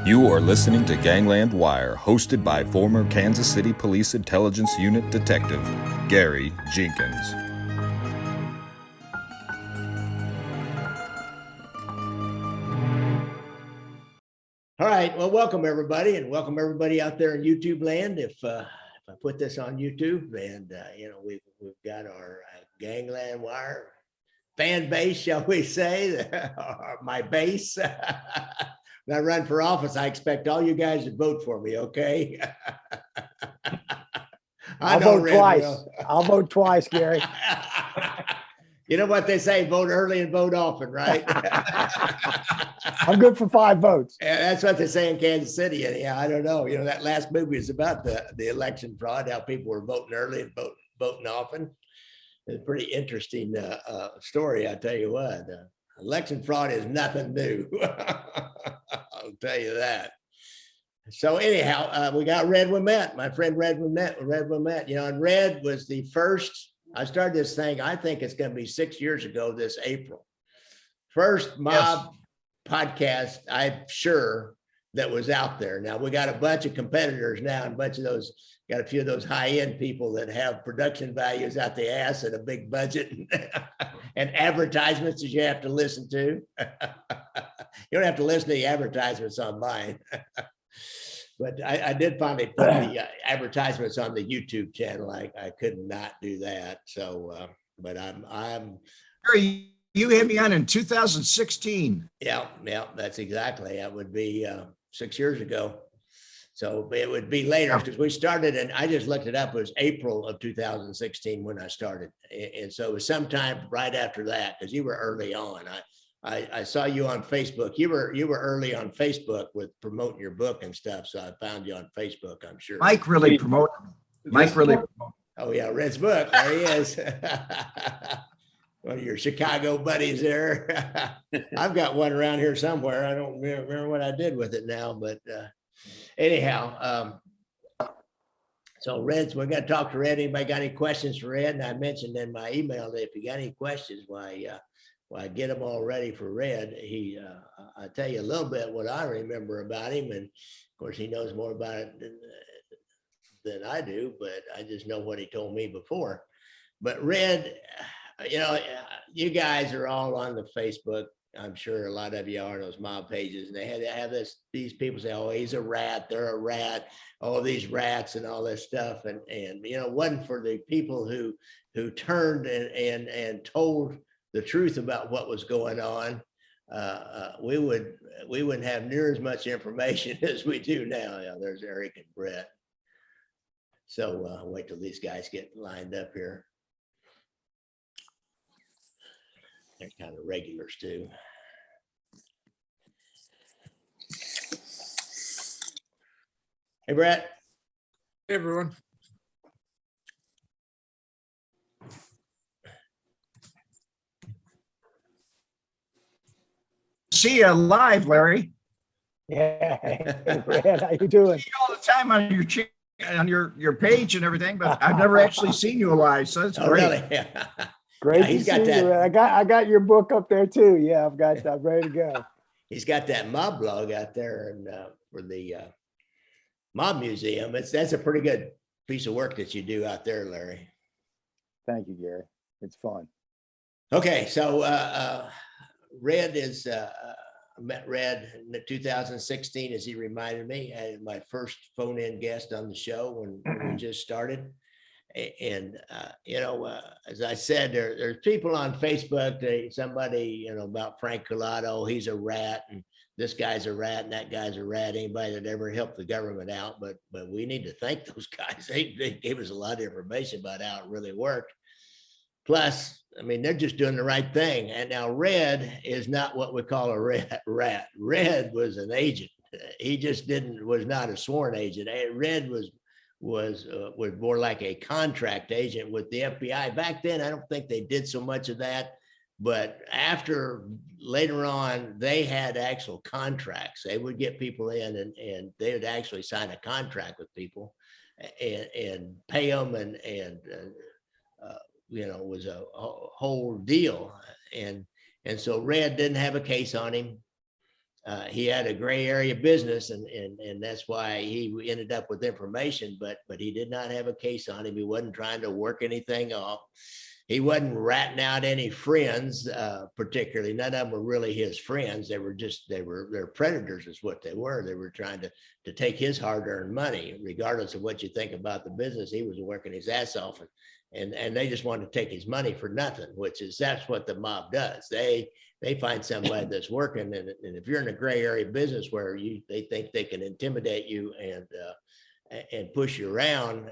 You are listening to Gangland Wire, hosted by former Kansas City Police Intelligence Unit Detective Gary Jenkins. All right, well, welcome everybody, and welcome everybody out there in YouTube land. If I put this on YouTube, and we've got our Gangland Wire fan base, shall we say, my base. When I run for office, I expect all you guys to vote for me, okay? I'll vote twice. I'll vote twice, Gary. You know what they say, vote early and vote often, right? I'm good for 5 votes. Yeah, that's what they say in Kansas City. And yeah, I don't know. You know, that last movie is about the election fraud, how people were voting early and voting often. It's a pretty interesting story, I tell you what. Election fraud is nothing new. I'll tell you that. So anyhow, we got Red Wemette, my friend Red Wemette. You know, and Red was the first. I started this thing, I think it's going to be 6 years ago this April. First mob podcast, I'm sure, that was out there. Now we got a bunch of competitors now, and a bunch of those, got a few of those high-end people that have production values out the ass and a big budget and advertisements that you have to listen to. You don't have to listen to the advertisements on mine. But I did finally put the advertisements on the YouTube channel. I could not do that. So, but I'm. You had me on in 2016. Yeah, that's exactly. That would be 6 years ago. So it would be later because we started, and I just looked it up. It was April of 2016 when I started, and so it was sometime right after that because you were early on. I saw you on Facebook. You were early on Facebook with promoting your book and stuff. So I found you on Facebook, I'm sure. Mike really promoted. Oh yeah, Red's book. There he is. One of your Chicago buddies there. I've got one around here somewhere. I don't remember what I did with it now, but anyhow. So Red's, we're going to talk to Red. Anybody got any questions for Red? And I mentioned in my email that if you got any questions, why I get them all ready for Red. I'll tell you a little bit what I remember about him. And of course, he knows more about it than I do, but I just know what he told me before. But Red, you know, you guys are all on the Facebook. I'm sure a lot of you are on those mob pages, and they have these people say, oh, he's a rat, they're a rat, all these rats and all this stuff. And you know, it wasn't for the people who turned and told the truth about what was going on, we wouldn't have near as much information as we do now. Yeah, there's Eric and Brett. So wait till these guys get lined up here. They're kind of regulars too. Hey, Brett. Hey, everyone. See you live, Larry. Yeah, hey, Brad, how you doing? I see you all the time on your page and everything, but I've never actually seen you live, so that's great. Really? Great Yeah, to he's see got you. that. I got your book up there too. Yeah, I'm ready to go. He's got that mob blog out there, and for the mob museum. That's a pretty good piece of work that you do out there, Larry. Thank you, Gary. It's fun. Okay, so Red is I met Red in 2016, as he reminded me. I had my first phone-in guest on the show when we just started. And you know, as I said, there's people on Facebook. Somebody, you know, about Frank Collado, he's a rat, and this guy's a rat, and that guy's a rat. Anybody that ever helped the government out, but we need to thank those guys. They gave us a lot of information about how it really worked. Plus, I mean, they're just doing the right thing. And now Red is not what we call a rat. Red was an agent. He just was not a sworn agent. Red was more like a contract agent with the FBI. Back then, I don't think they did so much of that. But later on, they had actual contracts. They would get people in and they would actually sign a contract with people and pay them and you know, it was a whole deal. And so Red didn't have a case on him. he had a gray area business, and that's why he ended up with information, but he did not have a case on him. He wasn't trying to work anything off. He wasn't ratting out any friends, particularly. None of them were really his friends. They're predators is what they were. They were trying to take his hard-earned money, regardless of what you think about the business. He was working his ass off, and they just wanted to take his money for nothing, that's what the mob does. They find somebody that's working, and if you're in a gray area business where they think they can intimidate you and push you around,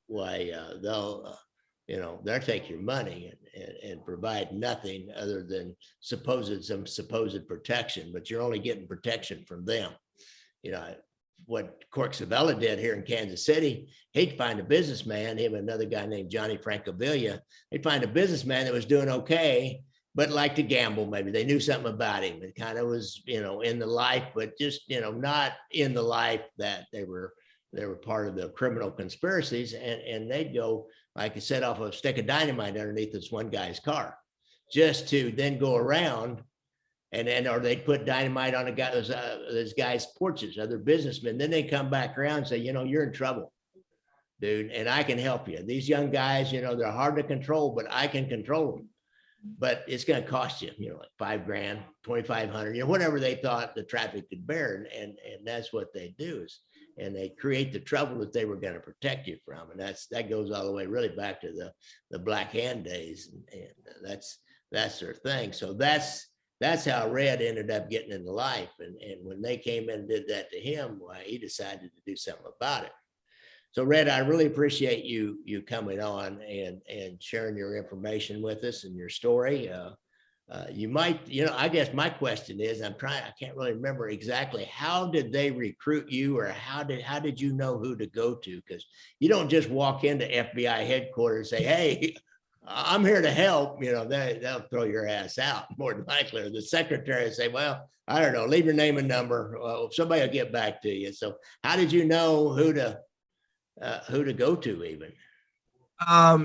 they'll take your money and provide nothing other than some supposed protection, but you're only getting protection from them. What Cork Savella did here in Kansas City, he'd find a businessman, him and another guy named Johnny Francavilla, he'd find a businessman that was doing okay, but liked to gamble. Maybe they knew something about him. It kind of was, in the life, but just, not in the life that they were part of the criminal conspiracies. And they'd go, like I said, off a stick of dynamite underneath this one guy's car, just to then go around or they'd put dynamite on those guys' porches, other businessmen. Then they come back around and say, you're in trouble, dude, and I can help you. These young guys, they're hard to control, but I can control them. But it's going to cost you, like $5,000, $2,500, whatever they thought the traffic could bear. And that's what they do and they create the trouble that they were going to protect you from. And that goes all the way really back to the Black Hand days. And that's their thing. So that's how Red ended up getting into life. And when they came in and did that to him, he decided to do something about it. So Red, I really appreciate you coming on and sharing your information with us and your story. You might, I guess my question is, I can't really remember exactly, how did they recruit you, or how did you know who to go to? Because you don't just walk into FBI headquarters and say, hey, I'm here to help. They'll throw your ass out more than likely. Or the secretary will say, well, I don't know, leave your name and number. Well, somebody will get back to you. So how did you know who to go to even?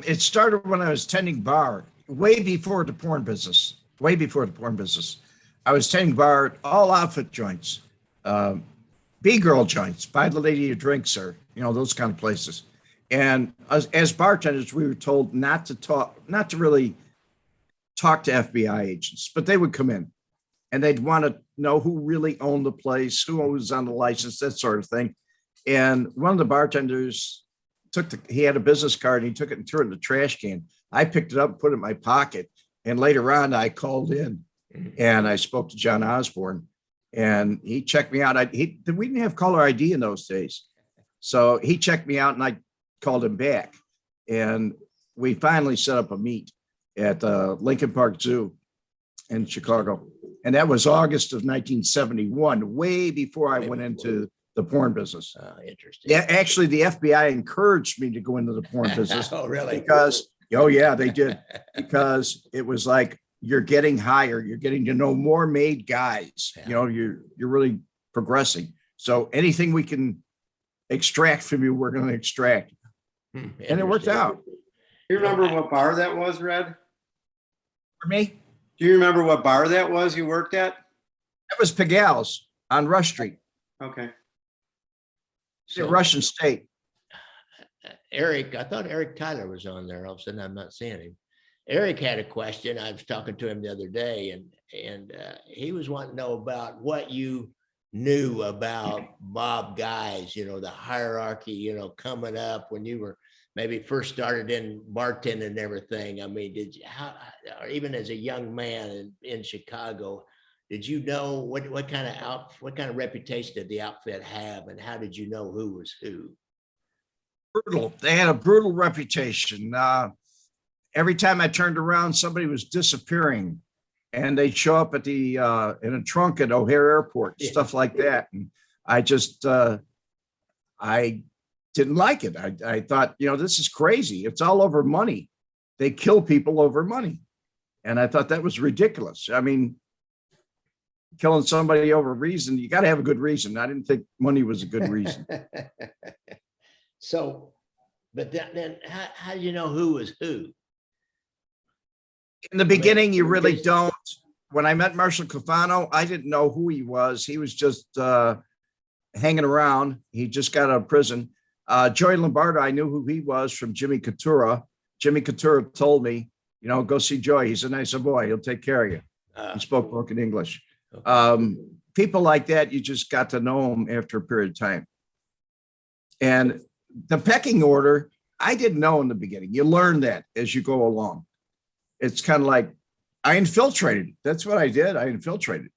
It started when I was tending bar, way before the porn business. I was tending bar at all outfit joints, B-girl joints, buy the lady a drink, sir, those kind of places. And as bartenders, we were told not to really talk to FBI agents, but they would come in and they'd want to know who really owned the place, who was on the license, that sort of thing. And one of the bartenders he had a business card, and he took it and threw it in the trash can. I picked it up and put it in my pocket. And later on, I called in and I spoke to John Osborne, and he checked me out. We didn't have caller ID in those days. So he checked me out and I called him back. And we finally set up a meet at Lincoln Park Zoo in Chicago. And that was August of 1971, way before I went into the porn business. Interesting. Yeah, actually, the FBI encouraged me to go into the porn business. Oh, really? Yeah, they did. Because it was like, you're getting higher, you're getting to know more made guys. Yeah. You're really progressing. So anything we can extract from you, we're going to extract. And it worked out. Do you remember what bar that was, Red? For me, Do you remember what bar that was you worked at? that was Pigalla's on Rush Street, Okay. the Russian State. Eric, I thought Eric Tyler was on there. All of a sudden, I'm not seeing him. Eric had a question. I was talking to him the other day, and he was wanting to know about what you knew about mob guys, the hierarchy, coming up when you were maybe first started in bartending and everything. I mean, or even as a young man in Chicago, did you know what kind of reputation did the outfit have, and how did you know who was who? Brutal. They had a brutal reputation. Every time I turned around, somebody was disappearing, and they'd show up at the in a trunk at O'Hare Airport, stuff like that. And I just I didn't like it. I thought, this is crazy. It's all over money. They kill people over money, and I thought that was ridiculous. I mean, killing somebody over reason, you got to have a good reason. I didn't think money was a good reason. So, but then how do you know who was who? In the beginning, you really don't. when I met Marshall Cafano, I didn't know who he was. He was just hanging around. He just got out of prison. Joey Lombardo, I knew who he was from Jimmy Coutura. Jimmy Coutura told me, go see Joey. He's a nice boy. He'll take care of you. He spoke broken English. Okay. People like that, you just got to know them after a period of time. And the pecking order, I didn't know in the beginning. You learn that as you go along. It's kind of like I infiltrated. That's what I did. I infiltrated.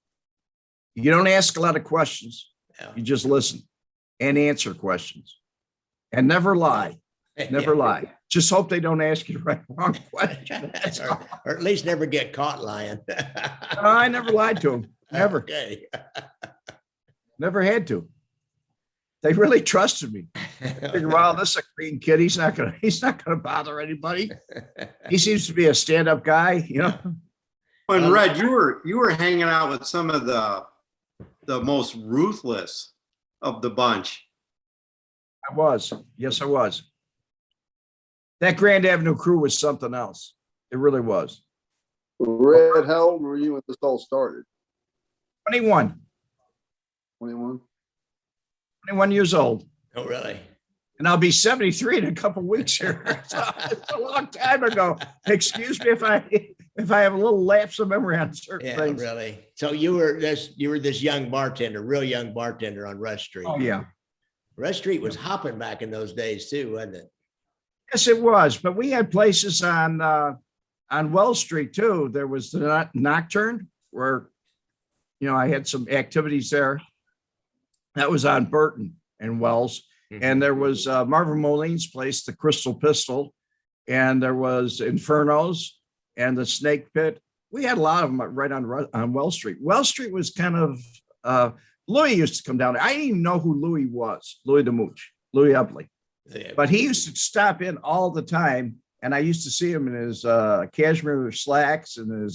You don't ask a lot of questions. Yeah. You just listen and answer questions and never lie. Never lie. Just hope they don't ask you the wrong question. or at least never get caught lying. I never lied to them. Never. Okay. Never had to. They really trusted me. Figure, wow, this is a clean kid. He's not gonna bother anybody. He seems to be a stand-up guy, When Red, you were hanging out with some of the most ruthless of the bunch. I was. Yes, I was. That Grand Avenue crew was something else. It really was. Red, how old were you when this all started? 21. 21? 21 years old. Oh, really? And I'll be 73 in a couple of weeks here. So it's a long time ago. Excuse me if I have a little lapse of memory on certain things. Really. So you were this young bartender, real young bartender on Rush Street. Oh, yeah. Rush Street was hopping back in those days too, wasn't it? Yes, it was. But we had places on Wells Street too. There was the Nocturne where, I had some activities there. That was on Burton and Wells. Mm-hmm. And there was Marvin Moline's place, the Crystal Pistol. And there was Inferno's and the Snake Pit. We had a lot of them right on Wells Street. Wells Street was kind of, Louis used to come down there. I didn't even know who Louis was, Louis DeMooch, Louis Upley. Yeah. But he used to stop in all the time. And I used to see him in his cashmere slacks and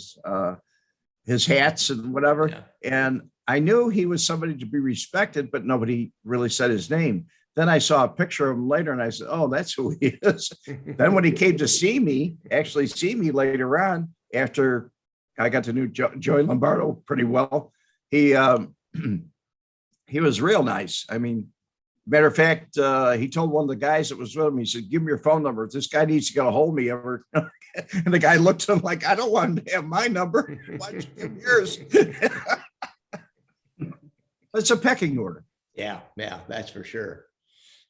his hats and whatever. Yeah. And I knew he was somebody to be respected, but nobody really said his name. Then I saw a picture of him later and I said, oh, that's who he is. Then when he came to actually see me later on, after I got to know Joey Lombardo pretty well, he was real nice. I mean, matter of fact, he told one of the guys that was with him, he said, give me your phone number. This guy needs to get a hold of me ever. And the guy looked at him like, I don't want him to have my number. Why don't you give yours? It's a pecking order. Yeah, that's for sure.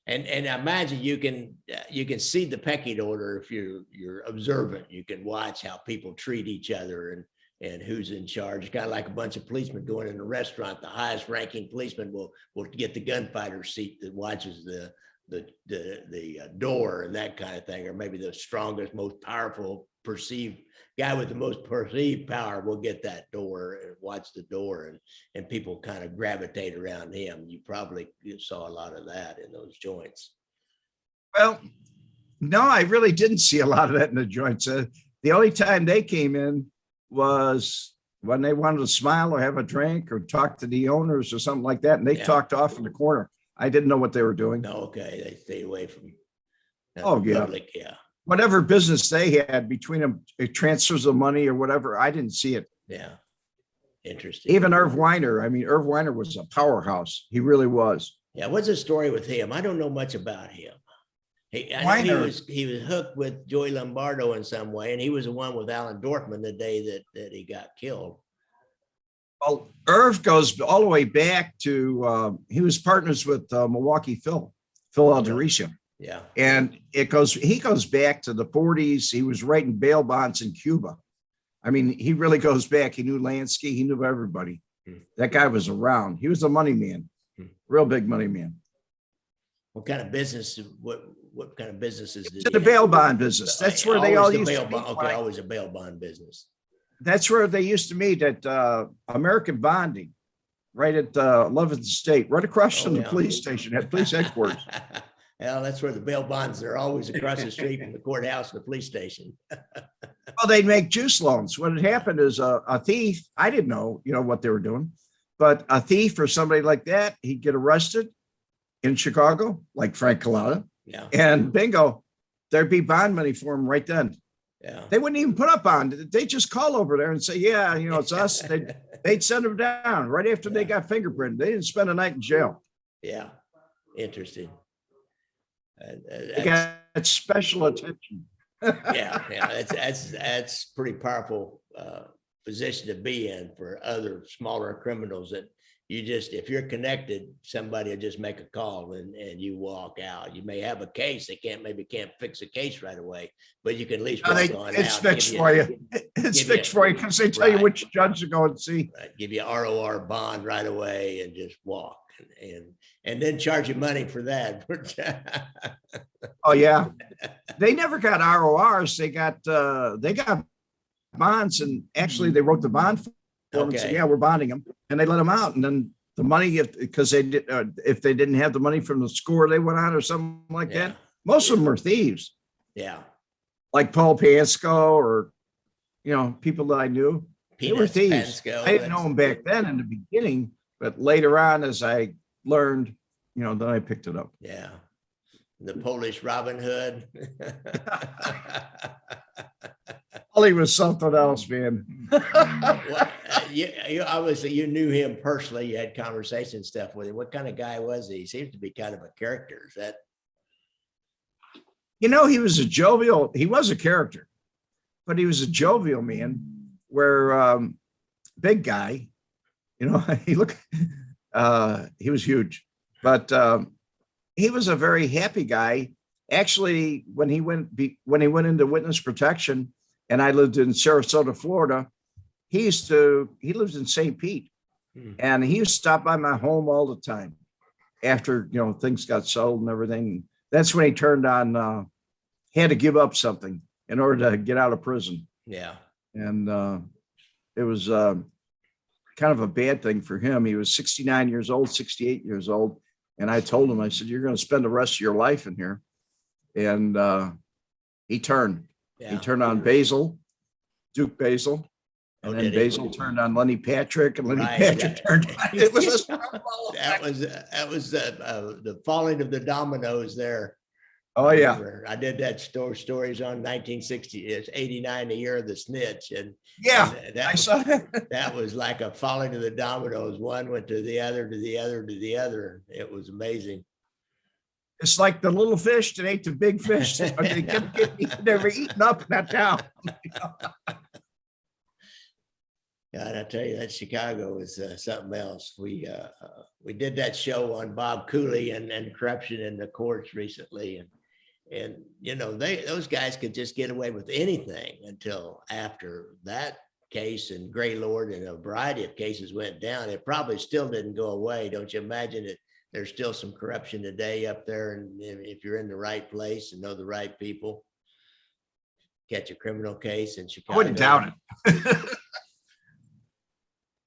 And I imagine you can see the pecking order if you're observant. You can watch how people treat each other and who's in charge. It's kind of like a bunch of policemen going in a restaurant. The highest ranking policeman will get the gunfighter seat that watches the door and that kind of thing, or maybe the strongest, most powerful perceived guy with the most perceived power will get that door and watch the door, and people kind of gravitate around him. You probably saw a lot of that in those joints. Well, no, I really didn't see a lot of that in the joints. The only time they came in was when they wanted to smile or have a drink or talk to the owners or something like that, and they talked off in the corner. I didn't know what they were doing. No, okay, they stayed away from public, yeah. Whatever business they had between them, transfers of money or whatever, I didn't see it. Yeah. Interesting. Even Irv Weiner. I mean, Irv Weiner was a powerhouse. He really was. Yeah. What's the story with him? I don't know much about him. He was hooked with Joey Lombardo in some way, and he was the one with Alan Dorfman the day that he got killed. Well, Irv goes all the way back to, he was partners with Milwaukee Phil Alderisio. Yeah. And he goes back to the 40s. He was writing bail bonds in Cuba. I mean, he really goes back. He knew Lansky. He knew everybody. That guy was around. He was a money man, real big money man. What kind of business? What kind of businesses? It's the bail bond business. That's where they all used to meet. Okay, always a bail bond business. That's where they used to meet at American Bonding, right at 11th State, right across from the police station at police headquarters. Well, that's where the bail bonds are, always across the street from the courthouse and the police station. Well, they'd make juice loans. What had happened is a thief, I didn't know, what they were doing, but a thief or somebody like that, he'd get arrested in Chicago, like Frank Collada. Yeah. And bingo, there'd be bond money for him right then. Yeah. They wouldn't even put up on. They just call over there and say, yeah, you know, it's us. They'd send them down right after they got fingerprinted. They didn't spend a night in jail. Yeah. Interesting. They got special attention. Yeah. That's pretty powerful position to be in for other smaller criminals that you just, if you're connected, somebody will just make a call and you walk out. You may have a case. They maybe can't fix a case right away, but you can at least walk on it's out. fixed for you. It's fixed for you because they tell you which judge to go and see. Right. Give you ROR bond right away and just walk and then charge you money for that. Oh yeah. They never got RORs. They got bonds, and actually they wrote the bond for them and said, yeah, we're bonding them, and they let them out. And then the money, because they did, if they didn't have the money from the score they went on or something like that, most of them are thieves. Yeah. Like Paul Pansco or, you know, people that I knew. They were thieves. Pansco, I didn't know them back then in the beginning, but later on, as I learned, you know, then I picked it up. Yeah. The Polish Robin Hood. Ollie was something else, man. Well, you obviously you knew him personally. You had conversation stuff with him. What kind of guy was he? He seems to be kind of a character. Is that? You know, he was a character, but he was a jovial man. Where big guy, you know, he was huge, but he was a very happy guy. Actually, when he went into witness protection, and I lived in Sarasota, Florida, he lived in St. Pete, and he used to stop by my home all the time after, you know, things got sold and everything. That's when he turned on, had to give up something in order to get out of prison. Yeah. And it was kind of a bad thing for him. He was 69 years old, 68 years old. And I told him, I said, you're going to spend the rest of your life in here. And he turned. Yeah. He turned on Duke Basil. And then Basil turned on Lenny Patrick, and Lenny Patrick turned on. It was a that was the falling of the dominoes there. Oh yeah, I did that stories on 1960. It's 89, the year of the snitch, and I saw that. That was like a falling of the dominoes. One went to the other, to the other, to the other. It was amazing. It's like the little fish that ate the big fish. They were eaten up in that town. God, I tell you, that Chicago is something else. We did that show on Bob Cooley and corruption in the courts recently, and you know, those guys could just get away with anything until after that case and Gray Lord and a variety of cases went down. It probably still didn't go away. Don't you imagine it? There's still some corruption today up there, and if you're in the right place and know the right people, catch a criminal case in Chicago. I wouldn't doubt it.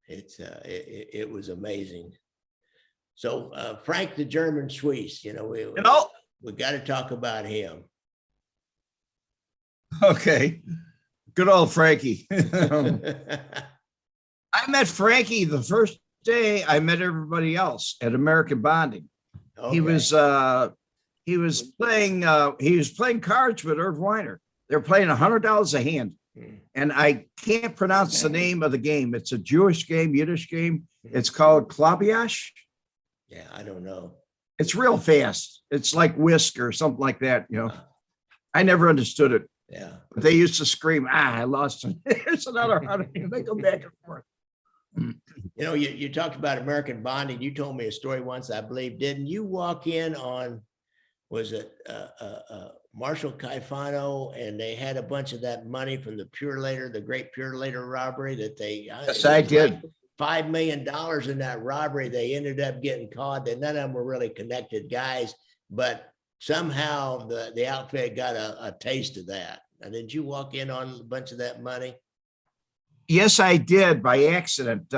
It was amazing. So Frank the German Schweihs, you know, we got to talk about him. Okay, good old Frankie. I met Frankie the first day I met everybody else at American Bonding. Okay. He was playing cards with Irv Weiner. They're playing $100 a hand. And I can't pronounce the name of the game. It's a Jewish game, Yiddish game. It's called Klabiash. Yeah, I don't know. It's real fast. It's like Whisk or something like that, you know. I never understood it. Yeah. But they used to scream, I lost it. Here's another 100. They go back and forth. You know, you talked about American Bonding. You told me a story once, I believe. Didn't you walk in on, was it Marshall Caifano, and they had a bunch of that money from the the Great Purelator robbery that they, yes, I did. Like $5 million in that robbery. They ended up getting caught. None of them were really connected guys, but somehow the outfit got a taste of that. And did you walk in on a bunch of that money? Yes, I did, by accident.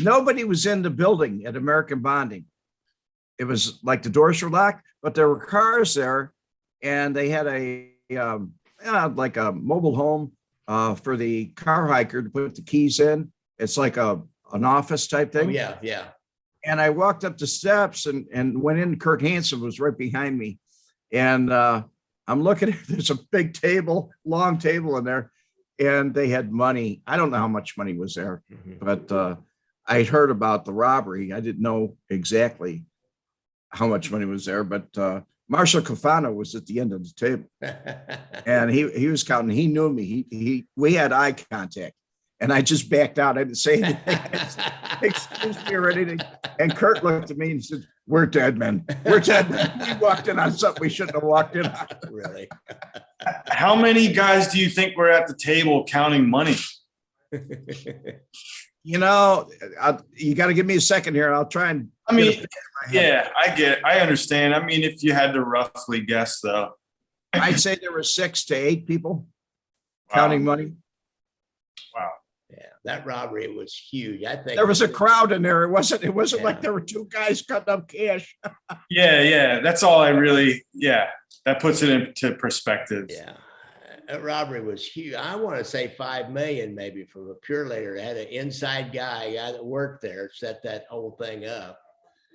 Nobody was in the building at American Bonding. It was like the doors were locked, but there were cars there, and they had like a mobile home for the car hiker to put the keys in. It's like an office type thing. Oh, yeah, yeah. And I walked up the steps and went in. Kurt Hansen was right behind me, and I'm looking at, there's a big table, long table in there, and they had money. I don't know how much money was there, but I'd heard about the robbery. I didn't know exactly how much money was there, but Marshal Cafano was at the end of the table, and he was counting. He knew me. We had eye contact, and I just backed out. I didn't say anything. Excuse me or anything. And Kurt looked at me and said, "We're dead men. We're dead men. We walked in on something we shouldn't have walked in on." Really? How many guys do you think were at the table counting money? You know, you got to give me a second here. I'll try and. I mean, yeah, I get it. I understand. I mean, if you had to roughly guess, though, I'd say there were 6 to 8 people counting money. Wow. Yeah, that robbery was huge. I think There was a crowd in there. It wasn't Yeah. like there were 2 guys cutting up cash. Yeah. That's all I really, that puts it into perspective. Yeah, that robbery was huge. I want to say 5 million maybe from a pure later. It had an inside guy that worked there, set that whole thing up.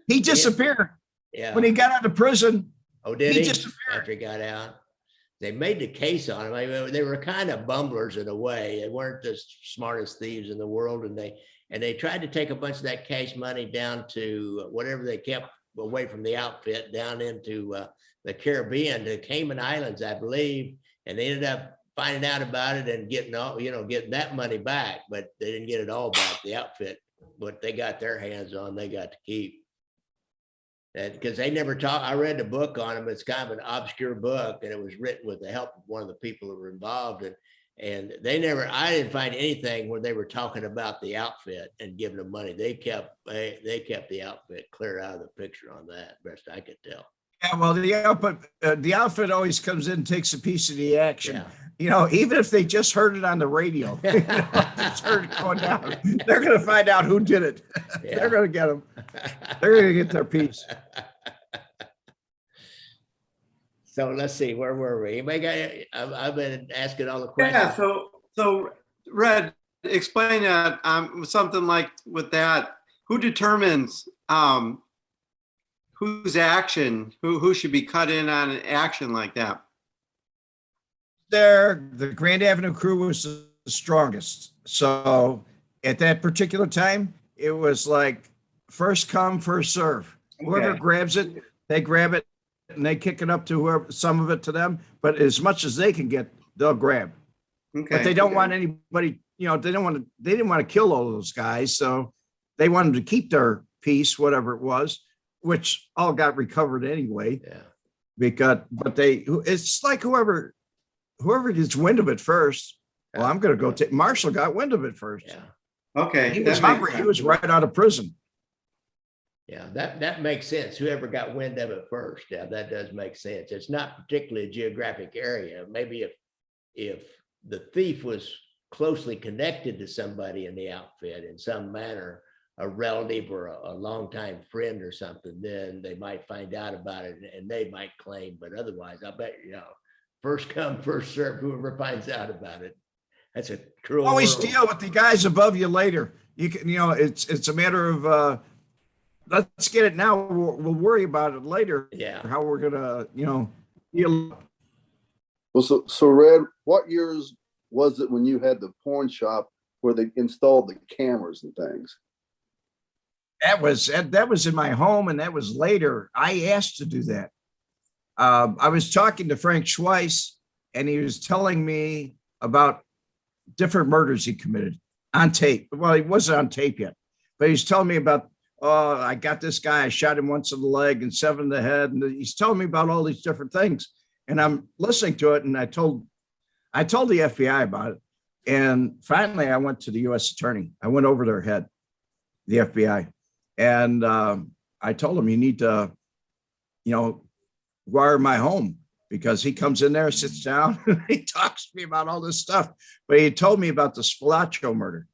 He disappeared Yeah. when he got out of prison. Oh, did he he? disappeared. After he got out? They made the case on him. I mean, they were kind of bumblers in a way. They weren't the smartest thieves in the world. And they tried to take a bunch of that cash money down to whatever they kept away from the outfit, down into the Caribbean, the Cayman Islands, I believe. And they ended up finding out about it and getting that money back, but they didn't get it all back. The outfit, what they got their hands on, they got to keep. Because they never talk. I read the book on them. It's kind of an obscure book, and it was written with the help of one of the people who were involved. And I didn't find anything where they were talking about the outfit and giving them money. They kept the outfit clear out of the picture on that, best I could tell. Yeah, well, the outfit always comes in and takes a piece of the action. Yeah. You know, even if they just heard it on the radio, just heard it going down, they're going to find out who did it. Yeah. They're going to get them. They're going to get their piece. So let's see, where were we? I've been asking all the questions. Yeah, so Red, explain that something like with that. Who determines whose action, who should be cut in on an action like that? The Grand Avenue crew was the strongest. So at that particular time, it was like first come, first serve. Whoever Okay. grabs it, they grab it and they kick it up to whoever, some of it to them. But as much as they can get, they'll grab. Okay. But they don't want anybody, they didn't want to kill all those guys. So they wanted to keep their piece, whatever it was, which all got recovered anyway. Yeah. It's like whoever gets wind of it first. Well, I'm going to go take. Marshall got wind of it first. Yeah. Okay. He that was makes hungry. He sense. was right out of prison. Yeah, that makes sense. Whoever got wind of it first. Yeah, that does make sense. It's not particularly a geographic area. Maybe if the thief was closely connected to somebody in the outfit in some manner, a relative or a longtime friend or something, then they might find out about it and they might claim. But otherwise, I bet first come, first serve. Whoever finds out about it. That's a cruel. Always world. deal with the guys above you later. You can, it's a matter of let's get it now. We'll worry about it later. Yeah. How we're gonna, deal. Well, so Red, what years was it when you had the pawn shop where they installed the cameras and things? That was in my home, and that was later. I asked to do that. I was talking to Frank Schweihs, and he was telling me about different murders he committed on tape. Well, he wasn't on tape yet, but he's telling me about, I got this guy, I shot him once in the leg and 7 in the head. And he's telling me about all these different things. And I'm listening to it. And I told the FBI about it. And finally, I went to the U.S. attorney. I went over their head, the FBI. And I told him, you need to, wire my home, because he comes in there, sits down, and he talks to me about all this stuff. But he told me about the Spilotro murder.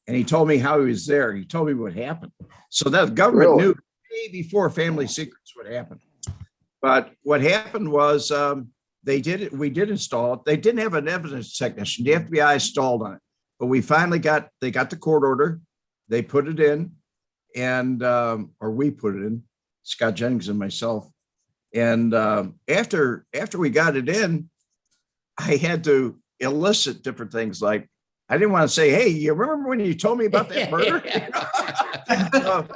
And he told me how he was there. He told me what happened. So that the government knew way before Family Secrets what happened. But what happened was we did install it. They didn't have an evidence technician. The FBI stalled on it. But we finally they got the court order. They put it in, and or we put it in, Scott Jennings and myself. And after we got it in, I had to elicit different things. Like, I didn't want to say, hey, you remember when you told me about that murder? So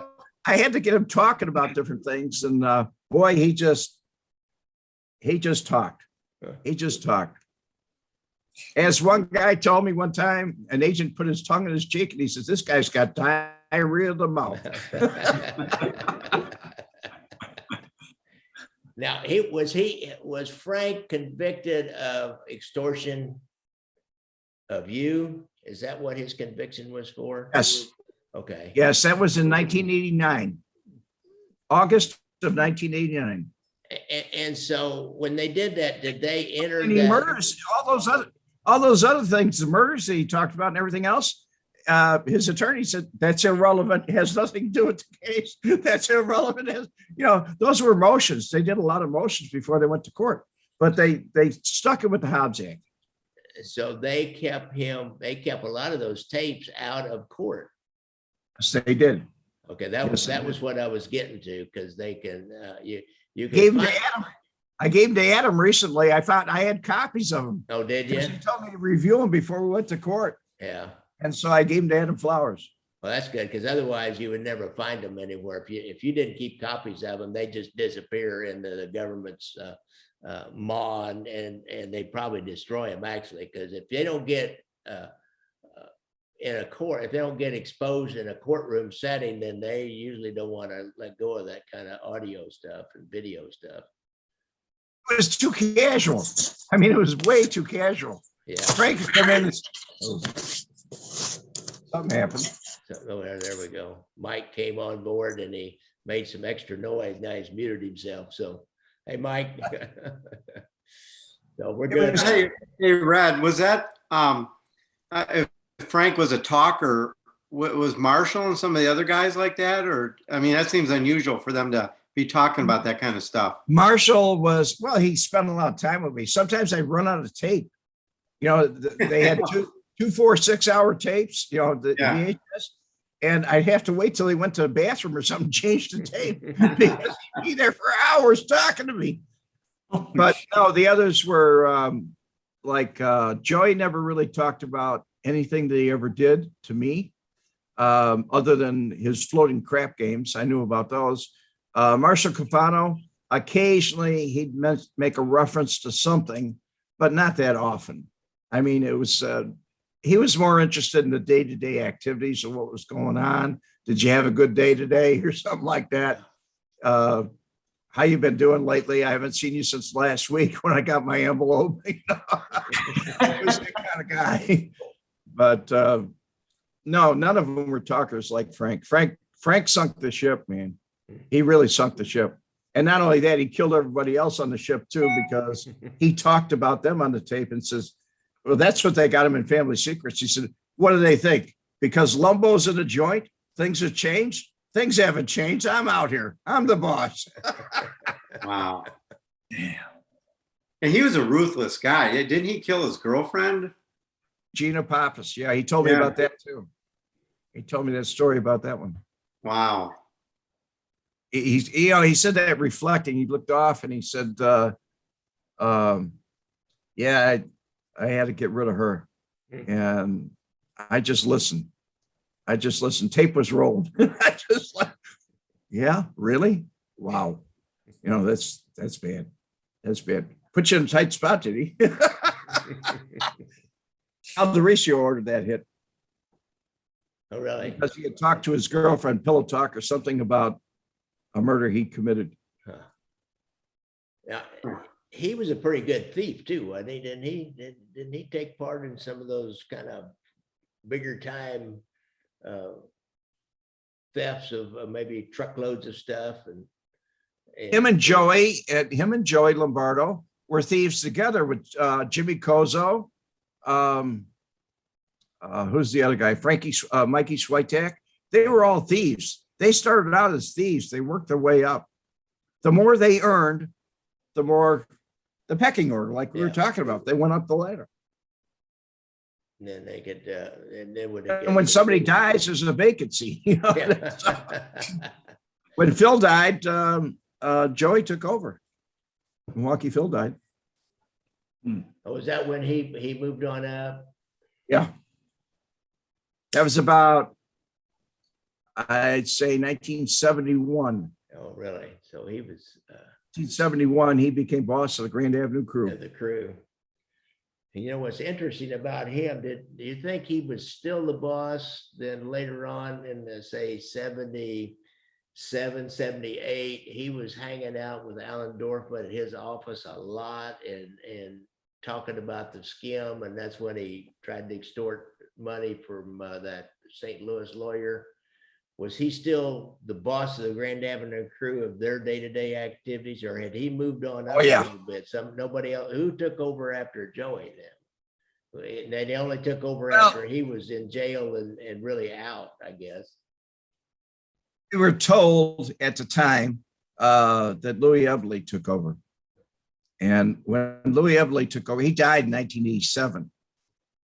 I had to get him talking about different things. And boy, he just talked. He just talked. As one guy told me one time, an agent put his tongue in his cheek and he says, this guy's got diarrhea of the mouth. Now, was Frank convicted of extortion of you? Is that what his conviction was for? Yes. Okay. Yes, that was in 1989, August of 1989. And so when they did that, did they enter And he that? murders all those other things, the murders that he talked about and everything else. His attorney said that's irrelevant. It has nothing to do with the case. That's irrelevant. Those were motions. They did a lot of motions before they went to court, but they stuck it with the Hobbs Act. So they kept a lot of those tapes out of court. Yes, they did. Okay, that was what I was getting to, because they can you can Gave them find- to Adam. I gave them to Adam recently. I found I had copies of them. Oh, did you? He told me to review them before we went to court. Yeah. And so I gave them to Adam Flowers. Well, that's good, because otherwise you would never find them anywhere. If you didn't keep copies of them, they just disappear into the government's maw, and they probably destroy them, actually, because if they don't get in a court, if they don't get exposed in a courtroom setting, then they usually don't want to let go of that kind of audio stuff and video stuff. It was too casual. I mean, it was way too casual. Yeah. Frank would come in and something happened. So there we go. Mike came on board and he made some extra noise. Now he's muted himself. So, hey, Mike. So we're good. Hey, Red, was that if Frank was a talker, was Marshall and some of the other guys like that? Or, I mean, that seems unusual for them to be talking about that kind of stuff. Marshall was, well, he spent a lot of time with me. Sometimes I run out of tape. They had two 4 6-hour tapes, the VHS, and I'd have to wait till he went to the bathroom or something, change the tape, because he'd be there for hours talking to me. But no, the others were Joey never really talked about anything that he ever did to me, other than his floating crap games. I knew about those. Marshall Cafano, occasionally he'd make a reference to something, but not that often. I mean, it was he was more interested in the day-to-day activities of what was going on. Did you have a good day today, or something like that? How you been doing lately? I haven't seen you since last week when I got my envelope. He was that kind of guy. But no, none of them were talkers like Frank. Frank sunk the ship, man. He really sunk the ship. And not only that, he killed everybody else on the ship too, because he talked about them on the tape and says, well, that's what they got him in Family Secrets. He said, what do they think? Because Lumbo's in a joint, things have changed? Things haven't changed. I'm out here. I'm the boss. Wow. Damn. And he was a ruthless guy. Didn't he kill his girlfriend? Gina Pappas. Yeah, he told me about that too. He told me that story about that one. Wow. He said that reflecting. He looked off and he said, yeah, I had to get rid of her. And I just listened. Tape was rolled. I just like, yeah, really? Wow. That's bad. That's bad. Put you in a tight spot, did he? Alderisio ordered that hit. Oh, really? Because he had talked to his girlfriend, pillow talk, or something about a murder he committed. Huh. Yeah, he was a pretty good thief too, wasn't he? Didn't he take part in some of those kind of bigger time thefts of maybe truckloads of stuff? And Him and Joey Lombardo were thieves together with Jimmy Kozo. Who's the other guy? Mikey Schweihs. They were all thieves. They started out as thieves. They worked their way up. The more they earned, the more the pecking order, like we were talking about, they went up the ladder. And then they could, and then And when somebody dies, there's a vacancy. Yeah. When Phil died, Joey took over. Milwaukee Phil died. Oh, was that when he moved on up? Yeah. That was about, I'd say 1971. Oh, really? So he was 1971, he became boss of the Grand Avenue crew. the crew. And you know what's interesting about him? Do you think he was still the boss then later on in the, say, 77, 78? He was hanging out with Alan Dorfman at his office a lot and talking about the skim, and that's when he tried to extort money from that St. Louis lawyer. Was he still the boss of the Grand Avenue crew of their day-to-day activities, or had he moved on up Oh, yeah. a little bit? Nobody else who took over after Joey then? They only took over after he was in jail and really out, I guess. We were told at the time that Louis Everly took over. And when Louis Everly took over, he died in 1987.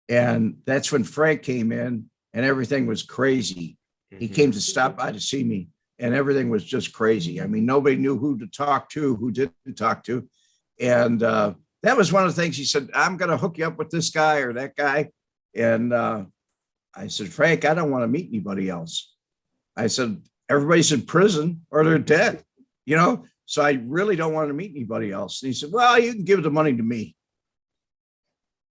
And that's when Frank came in and everything was crazy. He came to stop by to see me and everything was just crazy. I mean, nobody knew who to talk to, who didn't talk to. And that was one of the things he said, I'm going to hook you up with this guy or that guy. And I said, Frank, I don't want to meet anybody else. I said, everybody's in prison or they're dead, you know? So I really don't want to meet anybody else. And he said, well, you can give the money to me.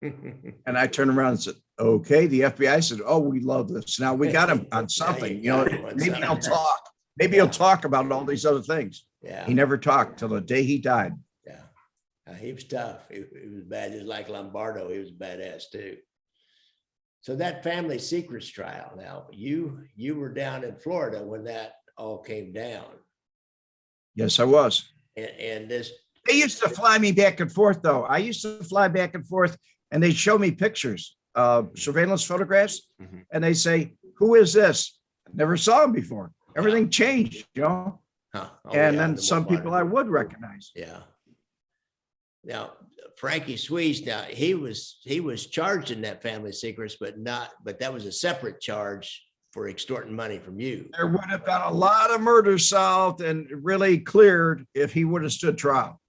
And I turned around and said, okay. The FBI said, oh, we love this. Now we got him on something, you know, maybe he'll talk. Maybe he'll talk about all these other things. Yeah. He never talked till the day he died. Yeah. He was tough. He was bad, just like Lombardo. He was badass too. So that family secrets trial. Now you were down in Florida when that all came down. Yes, I was. And this. They used to fly me back and forth, though. I used to fly back and forth, and they'd show me pictures, surveillance photographs, and they say, "Who is this?" Never saw him before. Everything changed, you know. Huh. Oh, And yeah, then some people I would recognize. Yeah. Now, Frankie Schweihs, now he was charged in that family secrets, but that was a separate charge for extorting money from you. There would have been a lot of murders solved and really cleared if he would have stood trial.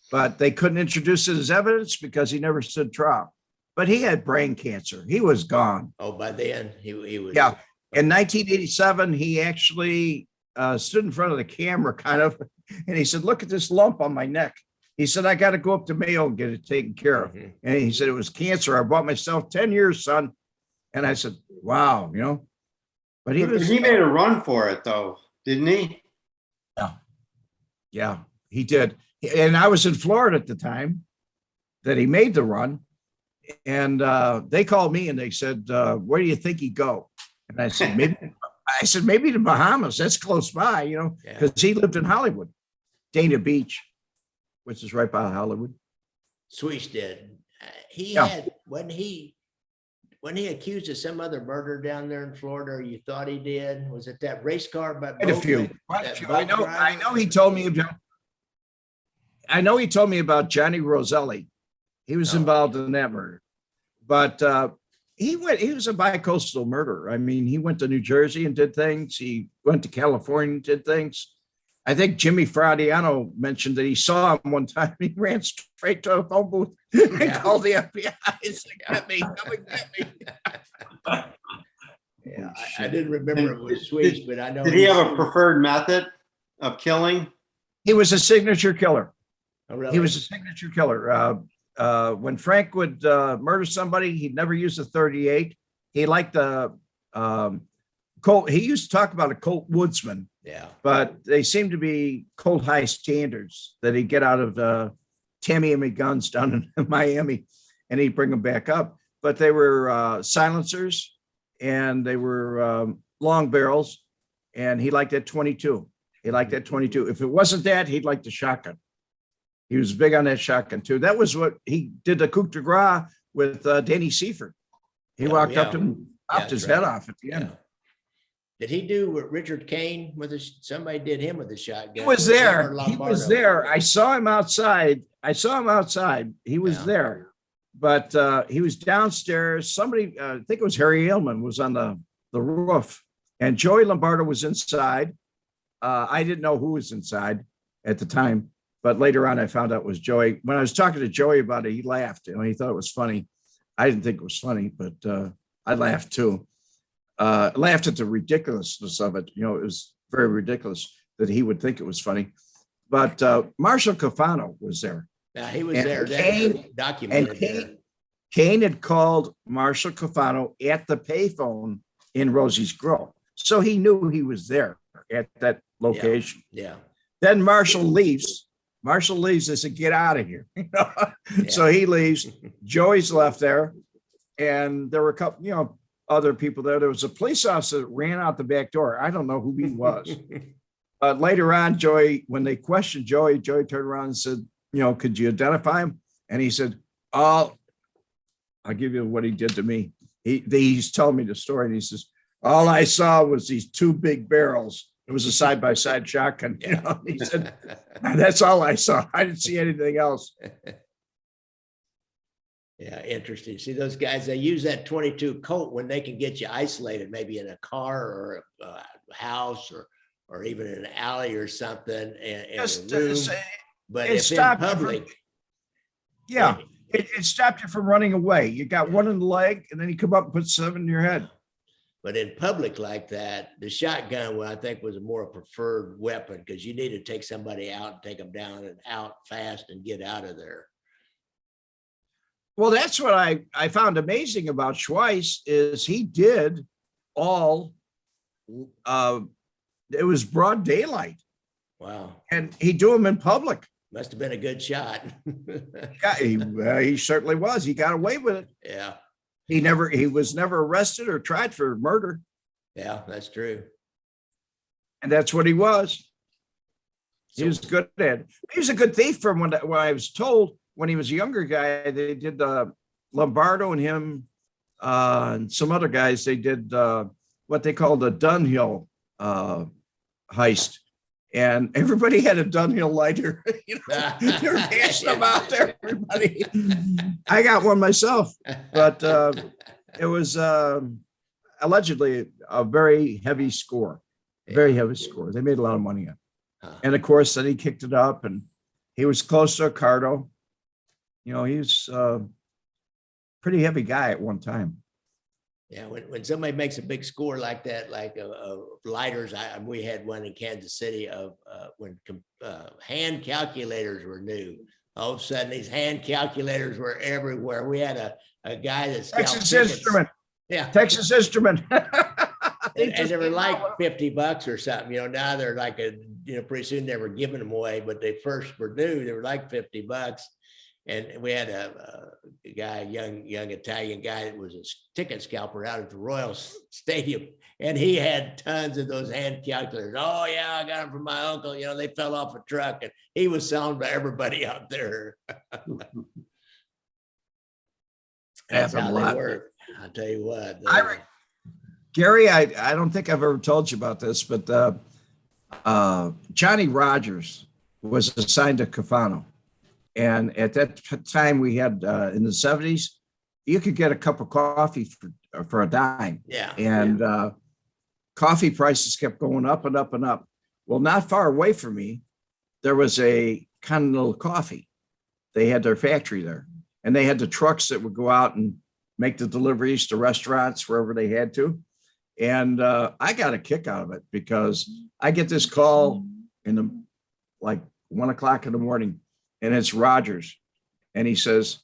But they couldn't introduce it as evidence because he never stood trial. But he had brain cancer. He was gone. Oh, by then he was. Yeah. In 1987, he actually stood in front of the camera kind of, and he said, look at this lump on my neck. He said, I got to go up to Mayo and get it taken care of. And he said, it was cancer. I bought myself 10 years, son. And I said, wow, you know. But he made a run for it though, didn't he? Yeah, he did. And I was in Florida at the time that he made the run. And they called me and they said, where do you think he'd go? And I said, maybe the Bahamas. That's close by, you know, because he lived in Hollywood, Dana Beach, which is right by Hollywood. Schweihs did. He had, when he accused of some other murder down there in Florida, or you thought he did, was it that race car? Quite a few. I know he told me about Johnny Roselli. He was involved in that murder, but he was a bi-coastal murderer. I mean, he went to New Jersey and did things. He went to California and did things. I think Jimmy Fradiano mentioned that he saw him one time. He ran straight to a phone booth and called the FBI. He said, get me, come and get me. Yeah, I didn't remember it was Schweihs, but I know. Did he have a preferred method of killing? He was a signature killer. Oh, really? He was a signature killer. When Frank would murder somebody, he'd never use a 38. He liked the Colt. He used to talk about a Colt Woodsman. Yeah. But they seem to be Colt high standards that he'd get out of Tamiami guns down in Miami, and he'd bring them back up. But they were silencers, and they were long barrels, and he liked that 22. He liked that 22. If it wasn't that, he'd like the shotgun. He was big on that shotgun too. That was what he did the coup de grace with Danny Seifert. He walked up to him, chopped his head off at the end. Yeah. Did he do what Richard Kane with his? Somebody did him with a shotgun. He was there. He was there. I saw him outside. He was there, but he was downstairs. Somebody, I think it was Harry Ailman, was on the roof, and Joey Lombardo was inside. I didn't know who was inside at the time. but later on I found out it was Joey. When I was talking to Joey about it, he laughed. He thought it was funny. I didn't think it was funny, but I laughed too. Laughed at the ridiculousness of it. It was very ridiculous that he would think it was funny. But Marshall Cafano was there. Now he was And there. Kane- Documented there. Kane had called Marshall Cafano at the payphone in Rosie's Grill. So he knew he was there at that location. Yeah. Then Marshall leaves. Marshall leaves. I said, get out of here. So he leaves. Joey's left there. And there were a couple, other people there. There was a police officer that ran out the back door. I don't know who he was. Later on, Joey, when they questioned Joey turned around and said, could you identify him? And he said, I'll give you what he did to me. He's telling me the story. And he says, all I saw was these two big barrels. It was a side-by-side shotgun. He said, that's all I saw. I didn't see anything else. Yeah, interesting. See, those guys, they use that 22 Colt when they can get you isolated, maybe in a car or a house or even in an alley or something. But if in public, It stopped you from running away. You got one in the leg, and then you come up and put 7 in your head. but in public like that, the shotgun, I think, was a more preferred weapon because you need to take somebody out and take them down and out fast and get out of there. Well, that's what I found amazing about Schweihs is he did all, it was broad daylight. Wow. And he'd do them in public. Must have been a good shot. He certainly was. He got away with it. Yeah. He was never arrested or tried for murder. Yeah, that's true. And that's what he was. He was good at it. He was a good thief from when I was told when he was a younger guy, they did Lombardo and him and some other guys, they did what they called a Dunhill heist. And everybody had a Dunhill lighter. They're passing them out there, everybody. I got one myself, but it was allegedly a very heavy score. Very heavy score. They made a lot of money on it. And of course, then he kicked it up and he was close to Ricardo. He was a pretty heavy guy at one time. Yeah, when somebody makes a big score like that, like lighters, we had one in Kansas City of when hand calculators were new. All of a sudden, these hand calculators were everywhere. We had a guy that's Texas Instrument. Yeah, Texas Instrument. and they were like $50 or something. Now they're like pretty soon they were giving them away, but they first were new. They were like $50. And we had a guy, a young Italian guy that was a ticket scalper out at the Royal Stadium. And he had tons of those hand calculators. Oh, yeah, I got them from my uncle. They fell off a truck and he was selling to everybody out there. That's how they work. I'll tell you what. Gary, I don't think I've ever told you about this, but Johnny Rogers was assigned to Cafano. And at that time we had in the 70s, you could get a cup of coffee for a dime. Yeah. And coffee prices kept going up and up and up. Well, not far away from me, there was a Continental Coffee. They had their factory there and they had the trucks that would go out and make the deliveries to restaurants wherever they had to. And I got a kick out of it because I get this call in like 1 o'clock in the morning. And it's Rogers. And he says,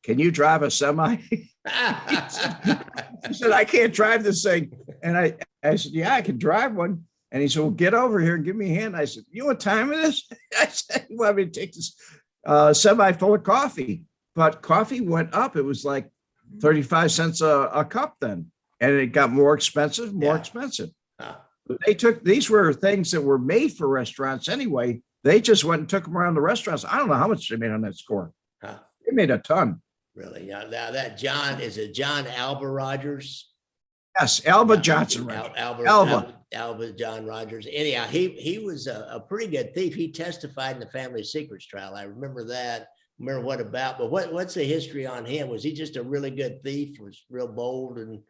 can you drive a semi? He said, I can't drive this thing. And I said, yeah, I can drive one. And he said, well, get over here and give me a hand. I said, you know what time it is? I said, you want me to take this semi full of coffee? But coffee went up. It was like 35 cents a cup then. And it got more expensive. But these were things that were made for restaurants anyway. They just went and took them around the restaurants. I don't know how much they made on that score. They made a ton. Really? Now that John, is it John Alba Rogers? Yes, Alba Johnson. Alba John Rogers. Anyhow, he was a pretty good thief. He testified in the family secrets trial. I remember that. Remember what about? But what's the history on him? Was he just a really good thief? Was real bold and.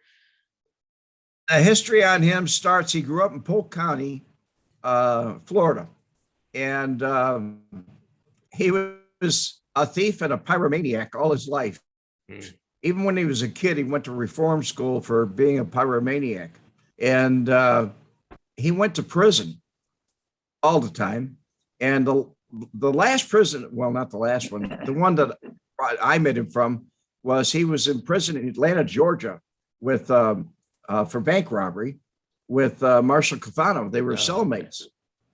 The history on him starts. He grew up in Polk County, Florida. And he was a thief and a pyromaniac all his life. Even when he was a kid, he went to reform school for being a pyromaniac. And he went to prison all the time. And the last prison, well, not the last one, the one that I met him from was he was in prison in Atlanta, Georgia, with for bank robbery with Marshall Cafano. They were cellmates.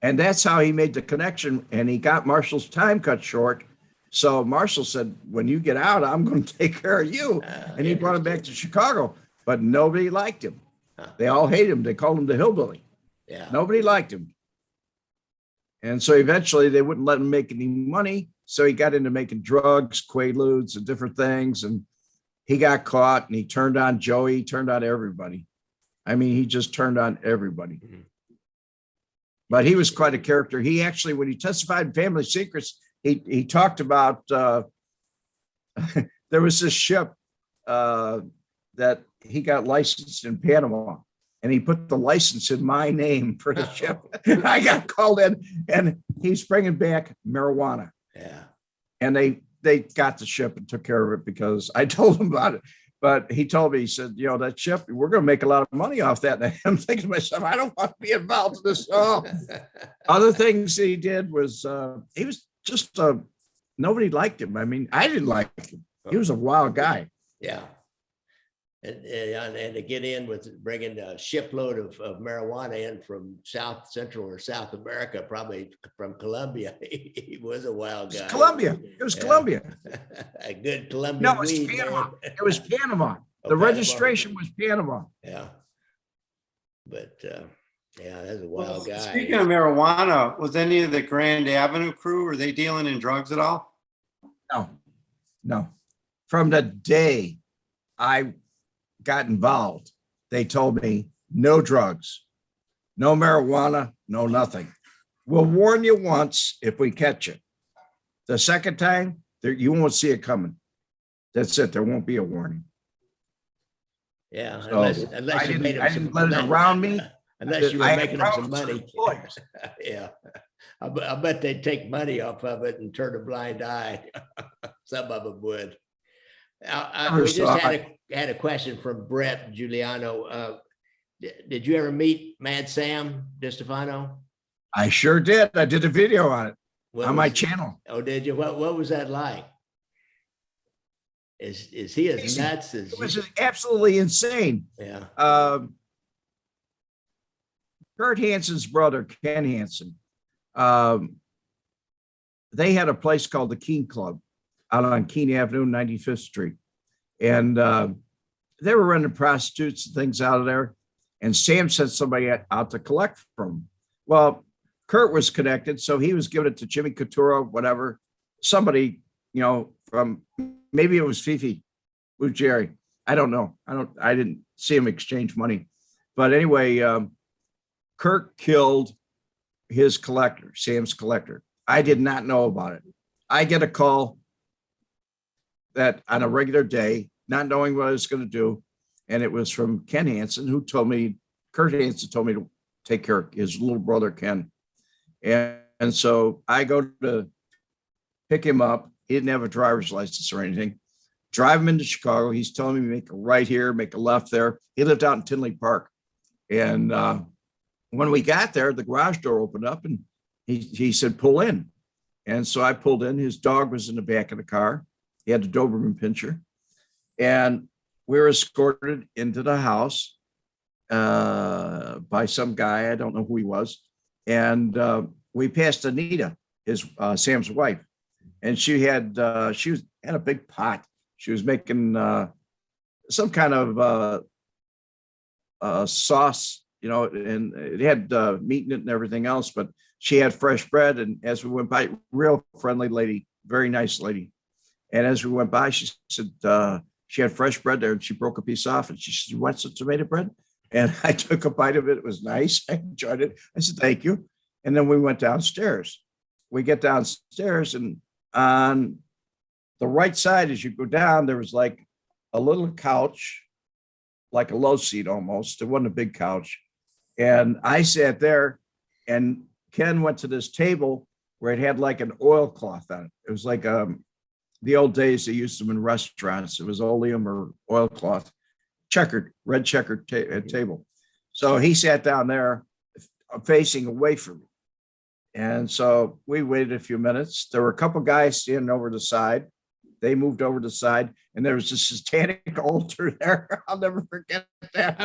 And that's how he made the connection. And he got Marshall's time cut short. So Marshall said, when you get out, I'm going to take care of you. And he brought him back to Chicago, but nobody liked him. They all hated him. They called him the hillbilly. Yeah. Nobody liked him. And so eventually they wouldn't let him make any money. So he got into making drugs, Quaaludes and different things. And he got caught and he turned on Joey, he turned on everybody. I mean, he just turned on everybody. But he was quite a character. He actually, when he testified in Family Secrets, he talked about, there was this ship that he got licensed in Panama. And he put the license in my name for the ship. I got called in and he's bringing back marijuana. Yeah. And they got the ship and took care of it because I told him about it. But he told me, he said, you know, that ship, we're going to make a lot of money off that. And I'm thinking to myself, I don't want to be involved in this at all. Other things he did was, he was just, nobody liked him. I mean, I didn't like him. He was a wild guy. Yeah. And to get in with bringing a shipload of marijuana in from Central or South America, probably from Colombia. He was a wild guy. Colombia. It was Colombia. A good Colombian. No, it was weed, Panama. man. It was Panama. Oh, The Panama. registration was Panama. Yeah. But yeah, that's a wild guy. Speaking of marijuana, was any of the Grand Avenue crew, were they dealing in drugs at all? No. From the day I got involved, they told me no drugs, no marijuana, no nothing. We'll warn you once if we catch you. The second time, you won't see it coming. That's it. There won't be a warning. Yeah, So unless you made them I didn't let it around me. Unless you were I had making them some problems with money. employers. Yeah, I bet they'd take money off of it and turn a blind eye. Some of them would. We just had a question from Brett Giuliano. Did you ever meet Mad Sam DeStefano? I sure did. I did a video on it on my was- channel. Oh, did you? What was that like? Is he as Crazy. nuts as It was absolutely insane. yeah? Kurt Hansen's brother, Ken Hansen, they had a place called the Keene Club out on Keene Avenue, 95th Street. And they were running prostitutes and things out of there. And Sam sent somebody out to collect from them. Well, Kurt was connected, so he was giving it to Jimmy Couture, whatever. Somebody, you know, from maybe it was Fifi Jerry. I don't know. I didn't see him exchange money. But anyway, Kurt killed his collector, Sam's collector. I did not know about it. I get a call that on a regular day, not knowing what I was going to do. And it was from Ken Hansen, who told me, Kurt Hansen told me to take care of his little brother, Ken. And so I go to pick him up. He didn't have a driver's license or anything. Drive him into Chicago. He's telling me to make a right here, make a left there. He lived out in Tinley Park. And when we got there, the garage door opened up and he said, pull in. And so I pulled in. His dog was in the back of the car. He had a Doberman Pinscher. And we were escorted into the house by some guy. I don't know who he was. And we passed Anita, his Sam's wife. And she had a big pot. She was making some kind of sauce, you know, and it had meat in it and everything else, but she had fresh bread. And as we went by, real friendly lady, very nice lady. And as we went by, she said she had fresh bread there and she broke a piece off and she said, you want some tomato bread? And I took a bite of it. It was nice. I enjoyed it. I said, thank you. And then we went downstairs. We get downstairs and on the right side, as you go down, there was like a little couch, like a low seat almost. It wasn't a big couch. And I sat there and Ken went to this table where it had like an oilcloth on it. It was like the old days they used them in restaurants. It was oleum or oilcloth, red checkered table. So he sat down there facing away from me. And so we waited a few minutes. There were a couple guys standing over the side. They moved over to the side, and there was a satanic altar there. I'll never forget that.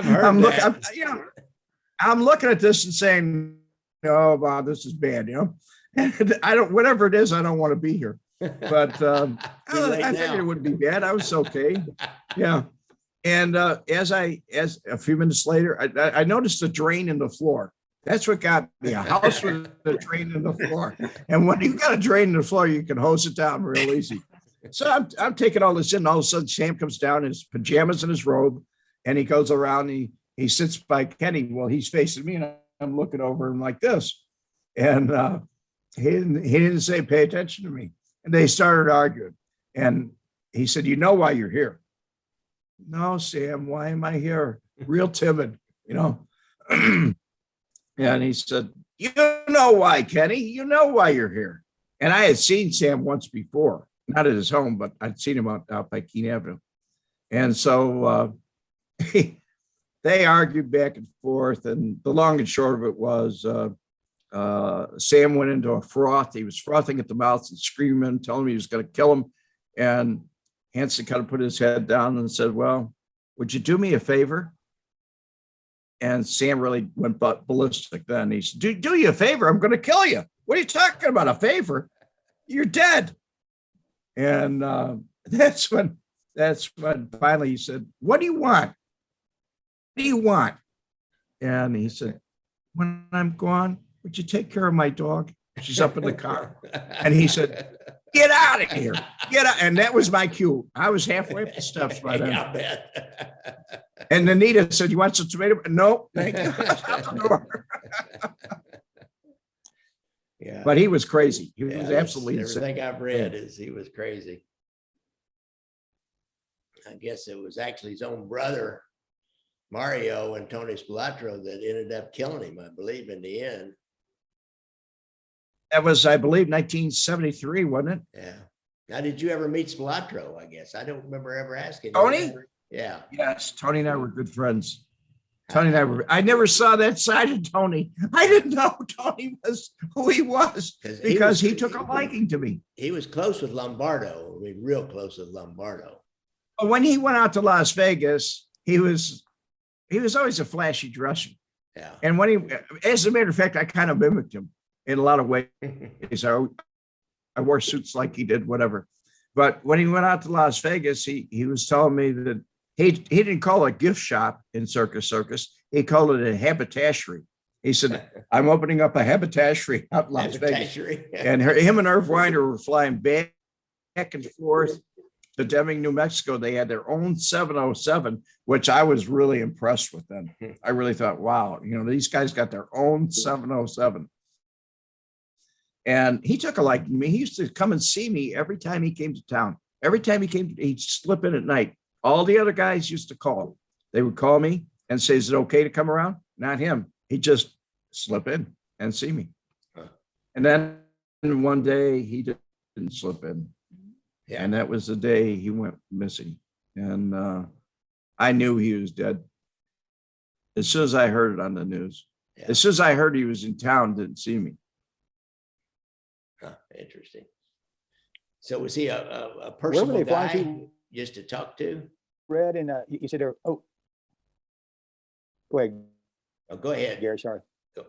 I'm looking at this and saying, "Oh, wow, this is bad," you know. And I don't, whatever it is, I don't want to be here. But I figured it wouldn't be bad. I was okay. Yeah. And as a few minutes later, I noticed a drain in the floor. That's what got me. A house with a drain in the floor. And when you got a drain in the floor, you can hose it down real easy. So I'm taking all this in. And all of a sudden, Sam comes down in his pajamas and his robe, and he goes around. He sits by Kenny. Well, he's facing me, and I'm looking over him like this. And he didn't say, "Pay attention to me." And they started arguing. And he said, "You know why you're here?" "No, Sam, why am I here?" Real timid, you know. And he said, "You know why, Kenny. You know why you're here." And I had seen Sam once before, not at his home, but I'd seen him out by Keene Avenue. And so they argued back and forth. And the long and short of it was Sam went into a froth. He was frothing at the mouth and screaming, telling me he was going to kill him. And Hanson kind of put his head down and said, "Well, would you do me a favor?" And Sam really went ballistic then. He said, do you a favor? I'm going to kill you. What are you talking about? A favor? You're dead. And that's when finally he said, "What do you want? What do you want?" And he said, "When I'm gone, would you take care of my dog? She's up in the car." And he said, "Get out of here. Get out." And that was my cue. I was halfway up the steps by then. Yeah, I bet. And Anita said, "You want some tomato?" "No, thank you." Yeah. But he was crazy. He was Yeah, absolutely that's insane. everything I've read is he was crazy. I guess it was actually his own brother, Mario, and Tony Spilotro that ended up killing him, I believe, in the end. That was, I believe, 1973, wasn't it? Yeah. Now, did you ever meet Spilotro? I guess I don't remember ever asking. Tony? Yeah. Yes, Tony and I were good friends. I never saw that side of Tony. I didn't know Tony was who he was because he took a liking to me. He was close with Lombardo. I mean, real close with Lombardo. But when he went out to Las Vegas, he was always a flashy dresser. Yeah. And when as a matter of fact, I kind of mimicked him in a lot of ways. I wore suits like he did, whatever. But when he went out to Las Vegas, he was telling me that he didn't call it a gift shop in Circus. He called it a haberdashery. He said, "I'm opening up a haberdashery out in Las Vegas." And him and Irv Weiner were flying back and forth to Deming, New Mexico. They had their own 707, which I was really impressed with them. I really thought, wow, these guys got their own 707. And he took a liking to me. He used to come and see me every time he came to town. Every time he'd slip in at night. All the other guys used to call. They would call me and say, "Is it okay to come around?" Not him. He'd just slip in and see me. And then one day he didn't slip in. Yeah. And that was the day he went missing. And I knew he was dead as soon as I heard it on the news. Yeah. As soon as I heard he was in town, didn't see me. Interesting. So was he a personal guy just to talk to? Red, and you said there. Oh, go ahead. Oh, go ahead, Gary. Sorry.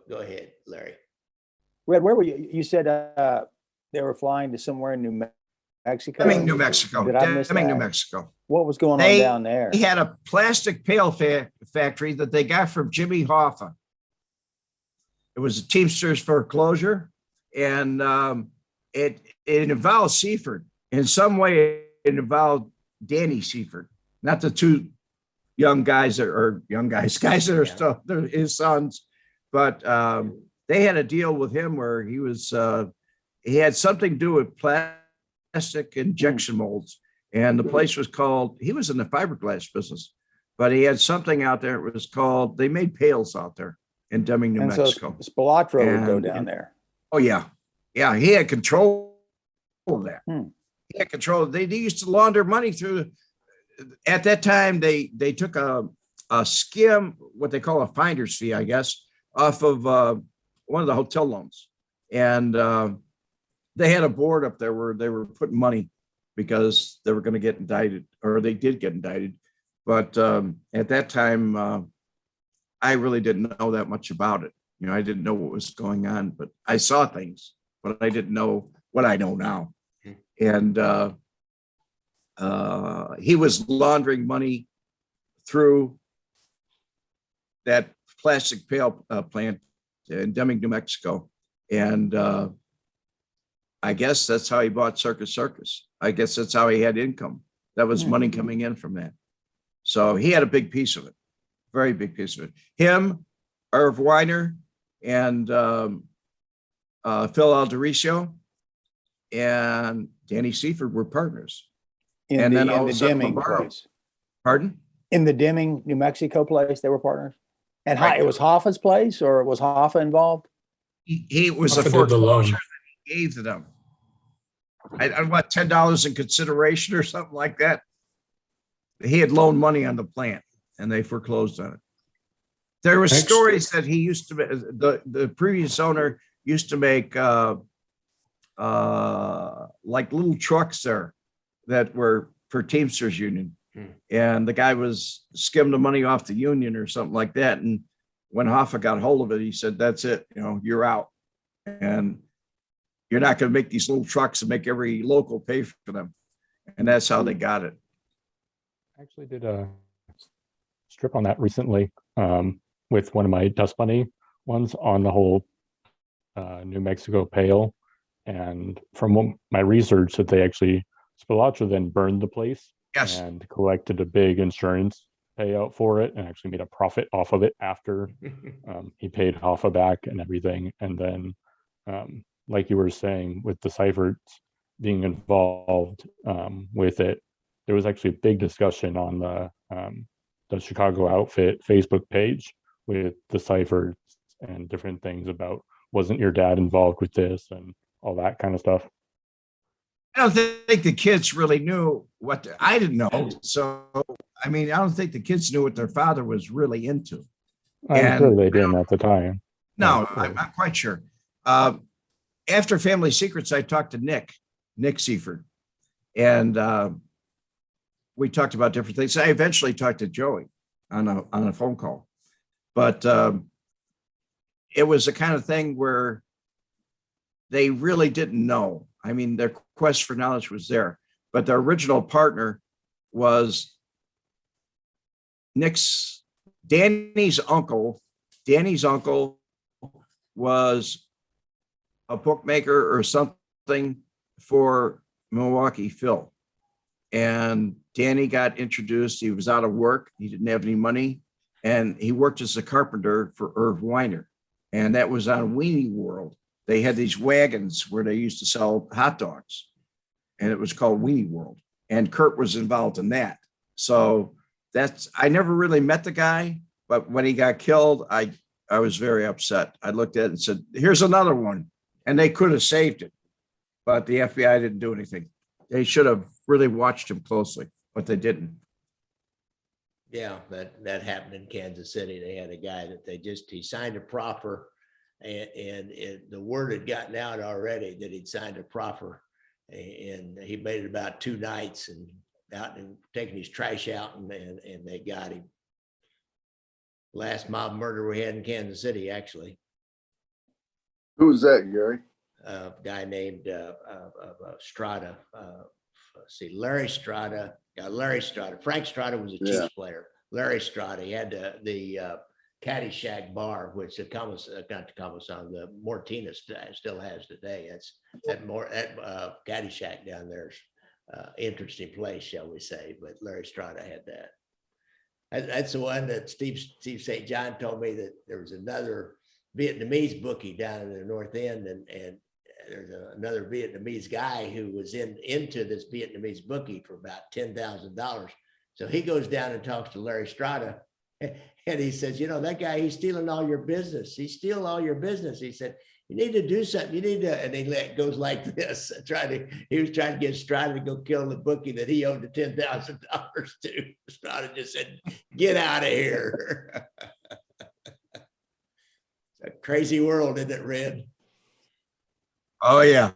Go ahead, Larry. Red, where were you? You said they were flying to somewhere in New Mexico. Deming, New Mexico. Deming, New Mexico. What was going on down there? He had a plastic pail factory that they got from Jimmy Hoffa. It was a Teamsters foreclosure, and it involved Seaford. In some way, it involved Danny Seaford, not the two young guys that are guys that are still his sons, but they had a deal with him where he had something to do with plastic injection molds, and the place was called. He was in the fiberglass business, but he had something out there. It was called. They made pails out there in Deming, New Mexico. So Spilotro would go down there. Oh yeah. Yeah, he had control of that. Hmm. He had control. They used to launder money through. At that time, they took a skim, what they call a finder's fee, I guess, off of one of the hotel loans, and they had a board up there where they were putting money because they were going to get indicted, or they did get indicted. But at that time, I really didn't know that much about it. You know, I didn't know what was going on, but I saw things, but I didn't know what I know now. And he was laundering money through that plastic pail plant in Deming, New Mexico. And I guess that's how he bought Circus. I guess that's how he had income. That was money coming in from that. So he had a big piece of it, very big piece of it. Him, Irv Weiner, and Phil Aldericio and Danny Seifert were partners. In the Deming place. Pardon? In the Deming, New Mexico place, they were partners. And Right. it was Hoffa's place, or was Hoffa involved? He was a Hoffa did the loan. foreclosure that he gave to them. I what, $10 in consideration or something like that. He had loaned money on the plant and they foreclosed on it. There were Thanks. stories that he used to, the previous owner used to make like little trucks there that were for Teamsters Union. And the guy was skimmed the money off the union or something like that. And when Hoffa got hold of it, he said, that's it, you know, you're out. And you're not going to make these little trucks and make every local pay for them. And that's how they got it. I actually did a strip on that recently with one of my Dust Bunny ones on the whole New Mexico Pale. And from my research, that they actually, Spilotro then burned the place. Yes. And collected a big insurance payout for it and actually made a profit off of it after he paid Hoffa back and everything. And then, like you were saying, with the Seiferts being involved with it, there was actually a big discussion on the Chicago Outfit Facebook page with the Seiferts and different things about, wasn't your dad involved with this and all that kind of stuff. I don't think the kids really knew what I didn't know. So, I mean, I don't think the kids knew what their father was really into. I'm sure they didn't at the time. No, I'm not quite sure. After Family Secrets, I talked to Nick Seifert, and we talked about different things. I eventually talked to Joey on a phone call, but it was the kind of thing where they really didn't know. I mean, their quest for knowledge was there, but their original partner was Danny's uncle. Danny's uncle was a bookmaker or something for Milwaukee Phil. And Danny got introduced. He was out of work. He didn't have any money. And he worked as a carpenter for Irv Weiner. And that was on Weenie World. They had these wagons where they used to sell hot dogs. And it was called Weenie World. And Kurt was involved in that. So I never really met the guy, but when he got killed, I was very upset. I looked at it and said, here's another one. And they could have saved it, but the FBI didn't do anything. They should have really watched him closely, but they didn't. Yeah, that happened in Kansas City. They had a guy that he signed a proffer, and the word had gotten out already that he'd signed a proffer, and he made it about 2 nights and out and taking his trash out, and they got him. Last mob murder we had in Kansas City, actually. Who was that, Gary? A guy named Strada. Larry Strada. Larry Strada. Frank Strada was a Chiefs player. Larry Strada. He had the Caddyshack bar, which the Mortina still has today. That Caddyshack down there is interesting place, shall we say? But Larry Strada had that. That's the one that Steve St. John told me that there was another Vietnamese bookie down in the North End, and there's another Vietnamese guy who was into this Vietnamese bookie for about $10,000. So he goes down and talks to Larry Strada, And he says, you know, that guy, he's stealing all your business. He's stealing all your business. He said, you need to do something. You need to, and he goes like this, he was trying to get Strada to go kill the bookie that he owed the $10,000 to. Strada just said, get out of here. It's a crazy world, isn't it, Red? Oh, yeah.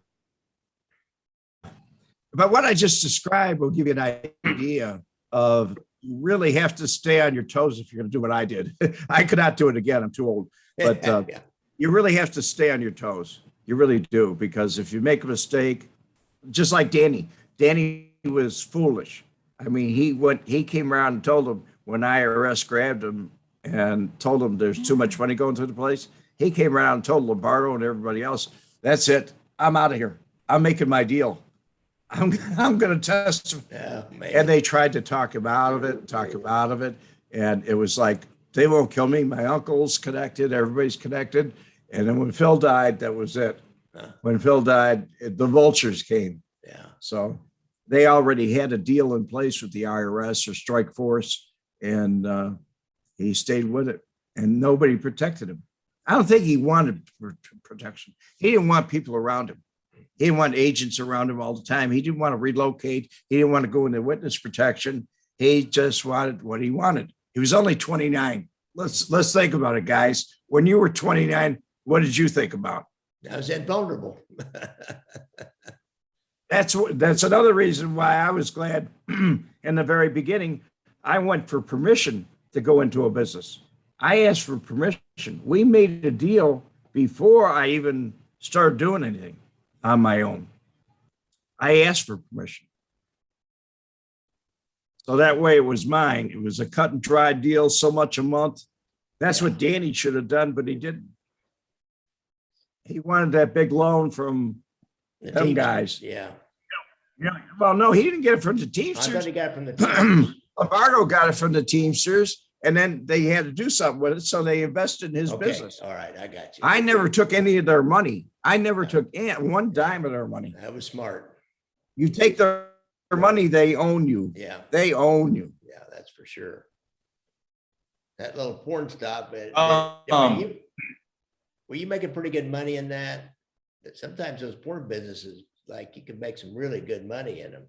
But what I just described will give you an idea of you really have to stay on your toes if you're going to do what I did. I could not do it again. I'm too old. But Yeah. you really have to stay on your toes. You really do. Because if you make a mistake, just like Danny was foolish. I mean, he came around and told him when IRS grabbed him and told him there's too much money going through the place. He came around and told Lombardo and everybody else, that's it. I'm out of here. I'm making my deal. I'm going to testify. Oh, man. And they tried to talk him out of it. And it was like, they won't kill me. My uncle's connected. Everybody's connected. And then when Phil died, that was it. When Phil died, the vultures came. Yeah. So they already had a deal in place with the IRS or Strike Force, and he stayed with it, and nobody protected him. I don't think he wanted protection. He didn't want people around him. He didn't want agents around him all the time. He didn't want to relocate. He didn't want to go into witness protection. He just wanted what he wanted. He was only 29. Let's think about it, guys. When you were 29, what did you think about? I was invulnerable. That's another reason why I was glad in the very beginning. I went for permission to go into a business. I asked for permission. We made a deal before I even started doing anything on my own. I asked for permission. So that way it was mine. It was a cut and dry deal, so much a month. That's what Danny should have done, but he didn't. He wanted that big loan from The them Teamsters, guys. Yeah. Yeah. Well, no, he didn't get it from the I thought Teamsters. he got it from the Teamsters. Lombardo got it from the Teamsters, and then they had to do something with it, so they invested in his Okay, business. all right, I got you. I never took any of their money. I never took one dime of their money. That was smart. You take their money, they own you. Yeah, They own you. yeah, that's for sure. That little porn stop, were you making pretty good money in that? That sometimes those porn businesses, like you can make some really good money in them.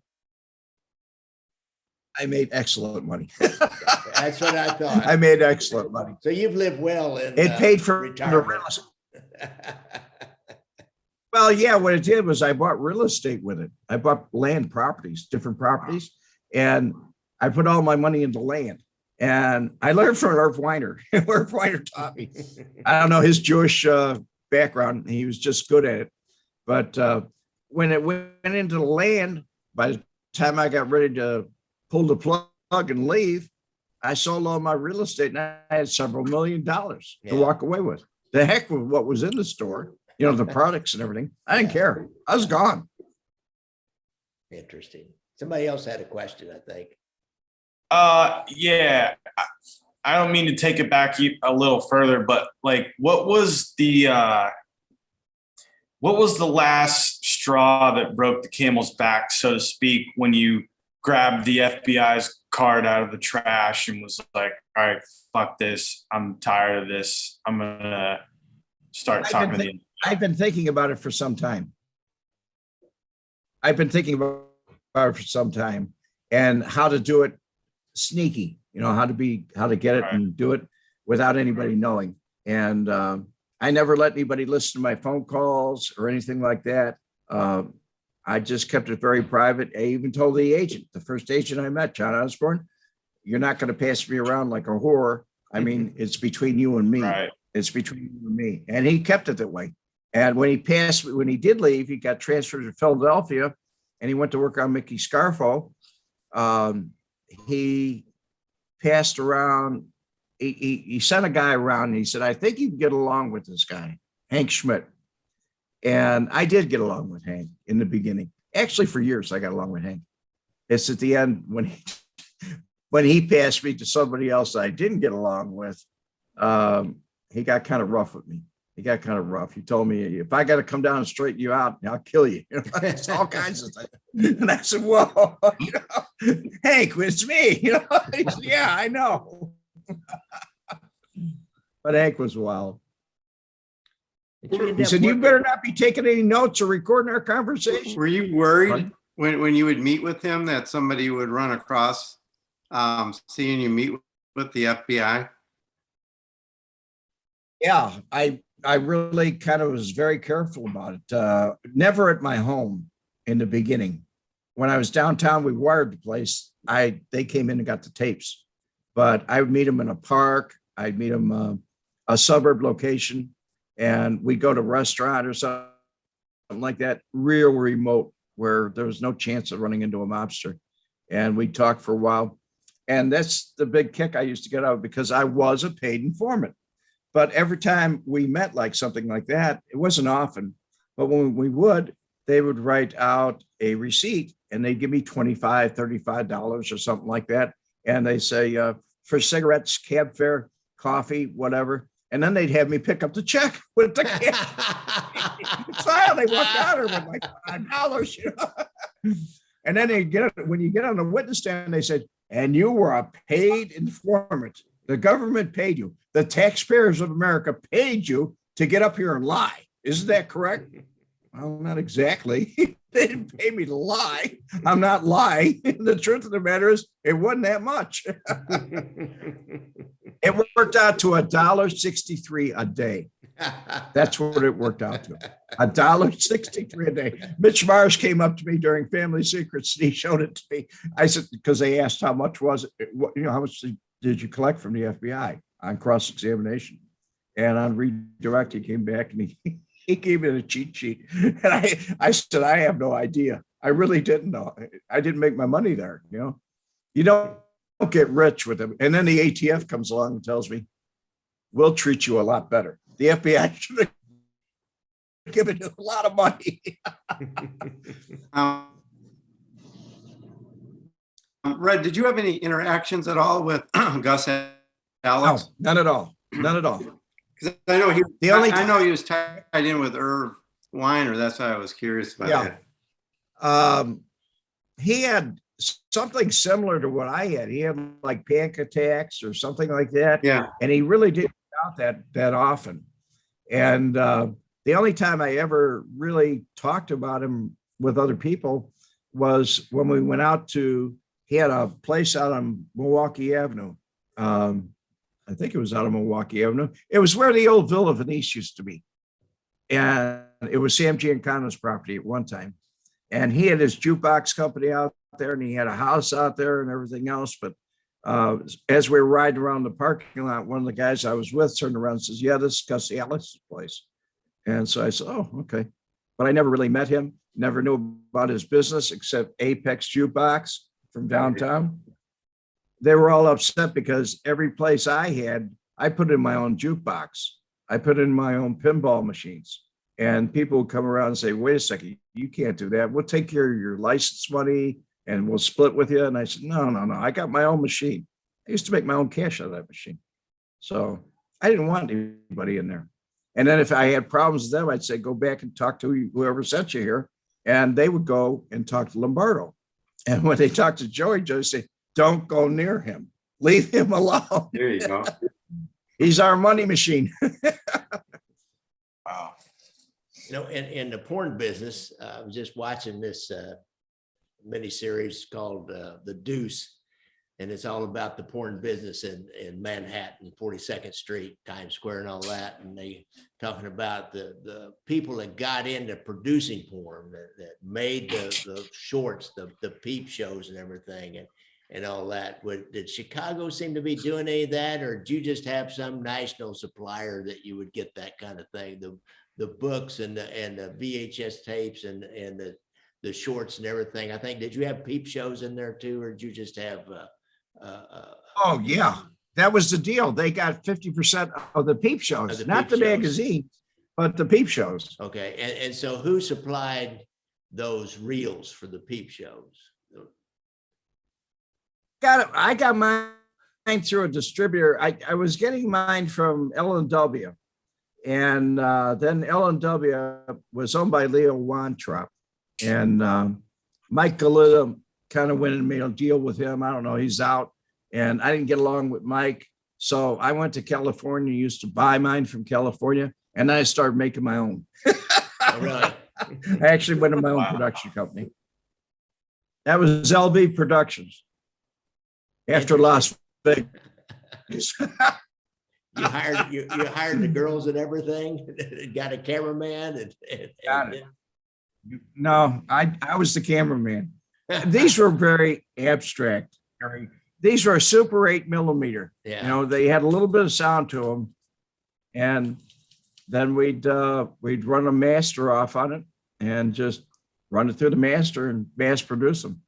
I made excellent money. That's what I thought. I made excellent money. So you've lived well in It paid for the retirement. real estate. Well, yeah, what it did was I bought real estate with it. I bought land properties, different properties, and I put all my money into land. And I learned from Irv Weiner. Irv Weiner taught me. I don't know his Jewish background. He was just good at it. But when it went into the land, by the time I got ready to pull the plug and leave, I sold all my real estate and I had several $1 million to walk away with. The heck with what was in the store, you know, the products and everything. I didn't care. I was gone. Interesting. Somebody else had a question, I think. Yeah. I don't mean to take it back a little further, but like, what was the last straw that broke the camel's back, so to speak, when you grabbed the FBI's card out of the trash and was like, all right, fuck this. I'm tired of this. I'm going to start talking to you. I've been thinking about it for some time. And how to do it sneaky, you know, how to get it and do it without anybody knowing. And I never let anybody listen to my phone calls or anything like that. I just kept it very private. I even told the agent, the first agent I met, John Osborne, you're not going to pass me around like a whore. I mean, it's between you and me. Right. It's between you and me. And he kept it that way. And when he did leave, he got transferred to Philadelphia and he went to work on Mickey Scarfo. He passed around, he sent a guy around and he said, I think you can get along with this guy, Hank Schmidt. And I did get along with Hank in the beginning. Actually, for years, I got along with Hank. It's at the end when he passed me to somebody else I didn't get along with, he got kind of rough with me. He got kind of rough. He told me, if I got to come down and straighten you out, I'll kill you. You know, it's all kinds of things. And I said, well, you know, Hank, it's me. You know, he said, yeah, I know. But Hank was wild. Did you end He up said, "You working- better not be taking any notes or recording our conversation." Were you worried Pardon? when you would meet with him that somebody would run across seeing you meet with the FBI? Yeah, I really kind of was very careful about it. Never at my home in the beginning. When I was downtown, we wired the place. They came in and got the tapes, but I would meet them in a park. I'd meet them a suburb location, and we'd go to a restaurant or something like that, real remote, where there was no chance of running into a mobster. And we'd talk for a while. And that's the big kick I used to get out of, because I was a paid informant. But every time we met like something like that, it wasn't often, but when we would, they would write out a receipt and they'd give me $25, $35 or something like that. And they say, for cigarettes, cab fare, coffee, whatever. And then they'd have me pick up the check with the cab. So they walked out with like $5, you know. And then when you get on the witness stand, they said, and you were a paid informant. The government paid you. The taxpayers of America paid you to get up here and lie. Isn't that correct? Well, not exactly. They didn't pay me to lie. I'm not lying. The truth of the matter is, it wasn't that much. It worked out to $1.63 a day. That's what it worked out to. $1.63 a day. Mitch Mars came up to me during Family Secrets and he showed it to me. I said, because they asked how much was it, how much did you collect from the FBI on cross-examination? And on redirect, he came back and he gave me a cheat sheet. And I said, I have no idea. I really didn't know. I didn't make my money there. You don't get rich with them. And then the ATF comes along and tells me, we'll treat you a lot better. The FBI should have given you a lot of money. Red, did you have any interactions at all with Gus No, Alex? none at all. None at all. Because I know I know he was tied in with Irv Weiner. That's why I was curious about Yeah. that. He had something similar to what I had. He had like panic attacks or something like that. Yeah. And he really didn't get out that often. And the only time I ever really talked about him with other people was when we went out he had a place out on Milwaukee Avenue. I think it was out on Milwaukee Avenue. It was where the old Villa Venice used to be. And it was Sam Giancano's property at one time. And he had his jukebox company out there and he had a house out there and everything else. But as we were riding around the parking lot, one of the guys I was with turned around and says, yeah, this is Gus Alex's place. And so I said, oh, okay. But I never really met him, never knew about his business except Apex Jukebox from downtown. They were all upset because every place I had, I put in my own jukebox. I put in my own pinball machines. And people would come around and say, wait a second, you can't do that. We'll take care of your license money and we'll split with you. And I said, no. I got my own machine. I used to make my own cash out of that machine. So I didn't want anybody in there. And then if I had problems with them, I'd say, go back and talk to whoever sent you here. And they would go and talk to Lombardo. And when they talked to Joey said, don't go near him. Leave him alone. There you go. He's our money machine. Wow. In the porn business, I was just watching this miniseries called The Deuce, and it's all about the porn business in Manhattan, 42nd Street, Times Square, and all that. And they talking about the people that got into producing porn, that made the shorts, the peep shows, and everything, and all that. Did Chicago seem to be doing any of that, or did you just have some national supplier that you would get that kind of thing? The books and the VHS tapes and the shorts and everything. I think, did you have peep shows in there too, or did you just have? Oh yeah, that was the deal. They got 50% of the peep shows, not the magazine, but the peep shows. Okay, and so who supplied those reels for the peep shows? I got mine through a distributor. I was getting mine from L&W. And then L&W was owned by Leo Weintraub. And Mike Galita kind of went and made a deal with him. I don't know, he's out. And I didn't get along with Mike. So I went to California, used to buy mine from California, and then I started making my own. Oh, really? I actually went to my own production company. That was LB Productions. After Las Vegas. You hired the girls and everything, got a cameraman Got it. No, I was the cameraman. These were very abstract. These were a Super 8 millimeter. Yeah. You know, they had a little bit of sound to them, and then we'd run a master off on it and just run it through the master and mass produce them.